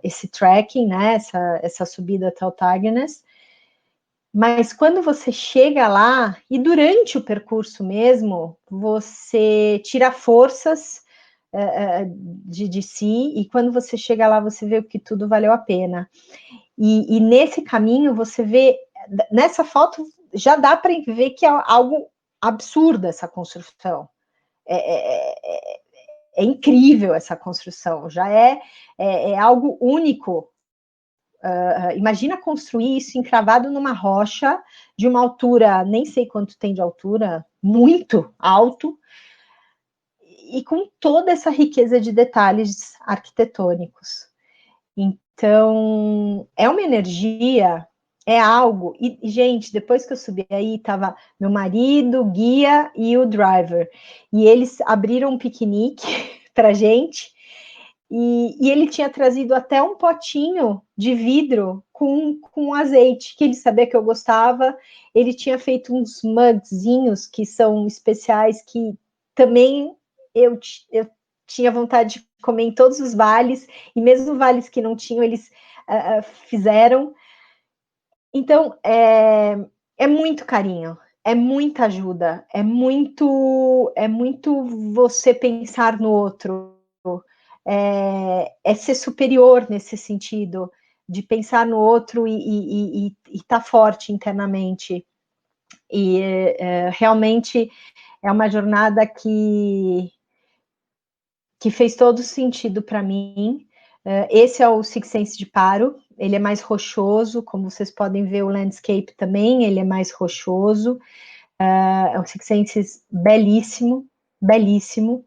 esse trekking, né? Essa subida até o Tiger Nest. Mas quando você chega lá, e durante o percurso mesmo, você tira forças de si, e quando você chega lá, você vê que tudo valeu a pena. E nesse caminho, você vê, nessa foto, já dá para ver que é algo absurdo essa construção. É incrível essa construção, já é algo único. Imagina construir isso encravado numa rocha de uma altura, nem sei quanto tem de altura, muito alto, e com toda essa riqueza de detalhes arquitetônicos. Então, é uma energia, é algo. E, gente, depois que eu subi aí, estava meu marido, o guia e o driver. E eles abriram um piquenique para gente. E ele tinha trazido até um potinho de vidro com azeite, que ele sabia que eu gostava. Ele tinha feito uns mugzinhos que são especiais, que também eu tinha vontade de comer em todos os vales, e mesmo vales que não tinham, eles fizeram. Então, é muito carinho, é muita ajuda, é muito você pensar no outro, é ser superior nesse sentido, de pensar no outro e estar forte internamente. E realmente é uma jornada que fez todo sentido para mim. Esse é o Six Senses de Paro, ele é mais rochoso, como vocês podem ver, o landscape também, ele é mais rochoso. É um Six Senses belíssimo, belíssimo.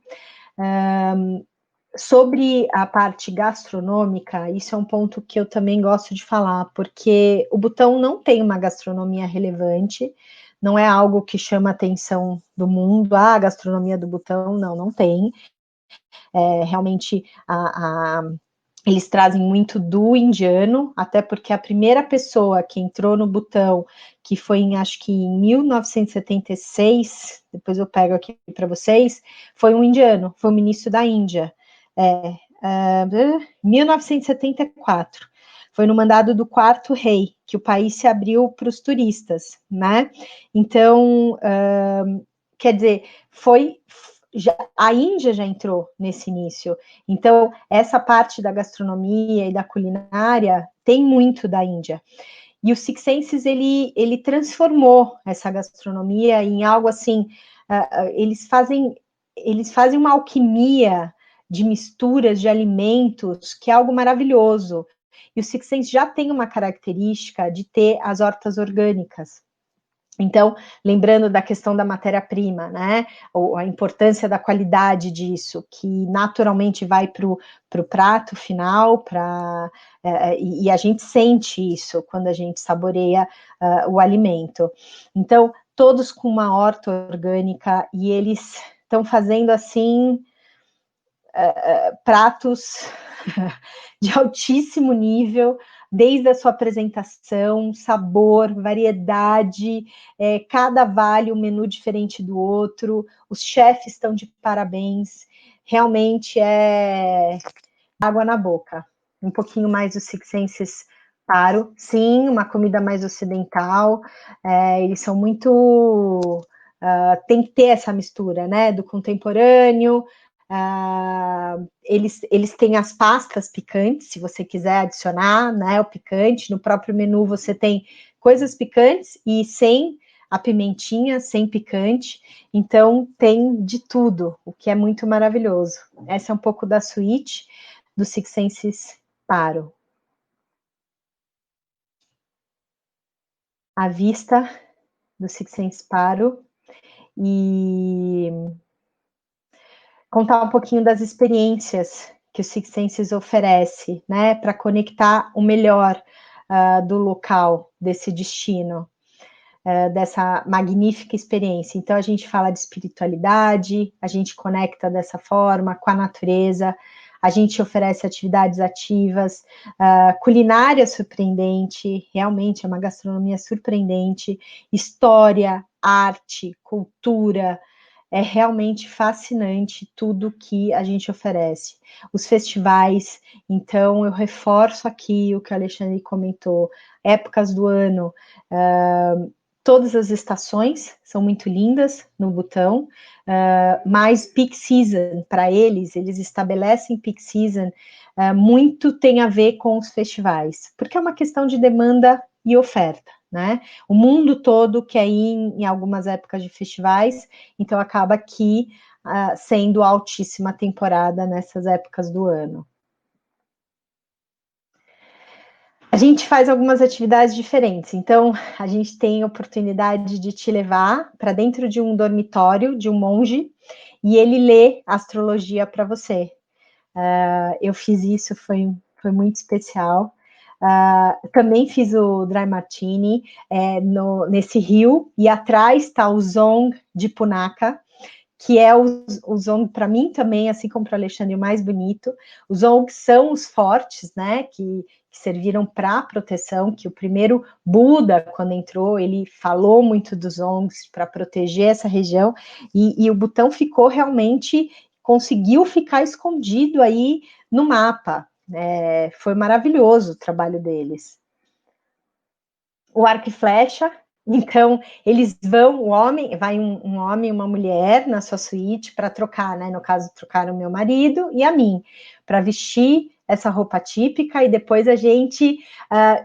Sobre a parte gastronômica, isso é um ponto que eu também gosto de falar, porque o Butão não tem uma gastronomia relevante, não é algo que chama a atenção do mundo, a gastronomia do Butão, não tem. Realmente, eles trazem muito do indiano, até porque a primeira pessoa que entrou no Butão, que foi acho que em 1976, depois eu pego aqui para vocês, foi um indiano, foi o ministro da Índia. 1974. Foi no mandado do quarto rei que o país se abriu para os turistas, né? Então, quer dizer, a Índia já entrou nesse início. Então, essa parte da gastronomia e da culinária tem muito da Índia. E o Six Senses, ele transformou essa gastronomia em algo assim, eles fazem uma alquimia de misturas de alimentos, que é algo maravilhoso. E o Six Senses já tem uma característica de ter as hortas orgânicas. Então, lembrando da questão da matéria-prima, né? Ou a importância da qualidade disso, que naturalmente vai para o prato final, e a gente sente isso quando a gente saboreia o alimento. Então, todos com uma horta orgânica, e eles estão fazendo assim pratos de altíssimo nível, desde a sua apresentação, sabor, variedade, cada vale um menu diferente do outro, os chefes estão de parabéns, realmente é água na boca. Um pouquinho mais do Six Senses Paro, sim, uma comida mais ocidental, eles são muito... tem que ter essa mistura, né, do contemporâneo, eles têm as pastas picantes, se você quiser adicionar, né, o picante, no próprio menu você tem coisas picantes e sem a pimentinha, sem picante, então tem de tudo, o que é muito maravilhoso. Essa é um pouco da suíte do Six Senses Paro. A vista do Six Senses Paro e contar um pouquinho das experiências que o Six Senses oferece, né, para conectar o melhor do local, desse destino, dessa magnífica experiência. Então, a gente fala de espiritualidade, a gente conecta dessa forma com a natureza, a gente oferece atividades ativas, culinária surpreendente, realmente é uma gastronomia surpreendente, história, arte, cultura, é realmente fascinante tudo que a gente oferece. Os festivais, então eu reforço aqui o que o Alexandre comentou, épocas do ano, todas as estações são muito lindas no Butão, mas peak season, para eles estabelecem peak season, muito tem a ver com os festivais, porque é uma questão de demanda e oferta, né? O mundo todo quer ir em algumas épocas de festivais, então acaba aqui sendo altíssima temporada nessas épocas do ano. A gente faz algumas atividades diferentes, então a gente tem a oportunidade de te levar para dentro de um dormitório de um monge e ele lê astrologia para você. Eu fiz isso, foi muito especial. Também fiz o Dry Martini nesse rio, e atrás está o Zong de Punaka, que é o Zong, para mim também, assim como para o Alexandre, o mais bonito. Os Zong são os fortes, né, que serviram para proteção, que o primeiro Buda, quando entrou, ele falou muito dos Zongs para proteger essa região, e o Butão ficou realmente, conseguiu ficar escondido aí no mapa. Foi maravilhoso o trabalho deles. O arco e flecha, então eles vão, vai um homem e uma mulher na sua suíte para trocar, né? No caso, trocaram o meu marido e a mim, para vestir essa roupa típica, e depois a gente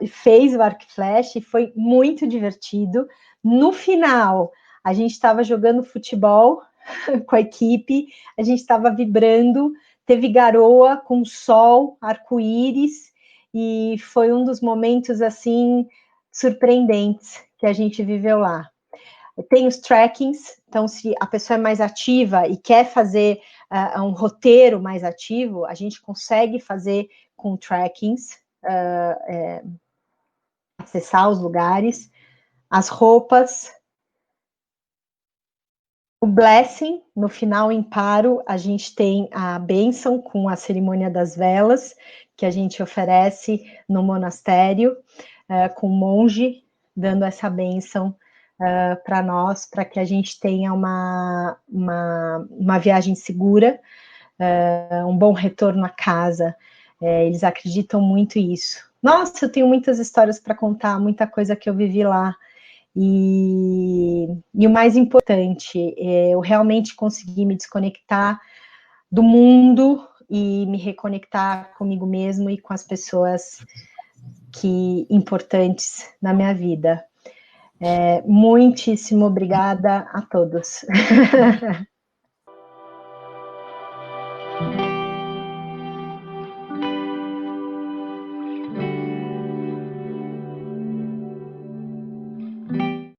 fez o arco e flecha e foi muito divertido. No final, a gente estava jogando futebol com a equipe, a gente estava vibrando, teve garoa com sol, arco-íris, e foi um dos momentos, assim, surpreendentes que a gente viveu lá. Tem os trackings, então se a pessoa é mais ativa e quer fazer um roteiro mais ativo, a gente consegue fazer com trackings, acessar os lugares, as roupas. O blessing, no final, em Paro, a gente tem a bênção com a cerimônia das velas, que a gente oferece no monastério, com o monge, dando essa bênção para nós, para que a gente tenha uma viagem segura, um bom retorno a casa. Eles acreditam muito nisso. Nossa, eu tenho muitas histórias para contar, muita coisa que eu vivi lá. E o mais importante, eu realmente consegui me desconectar do mundo e me reconectar comigo mesmo e com as pessoas importantes na minha vida. Muitíssimo obrigada a todos.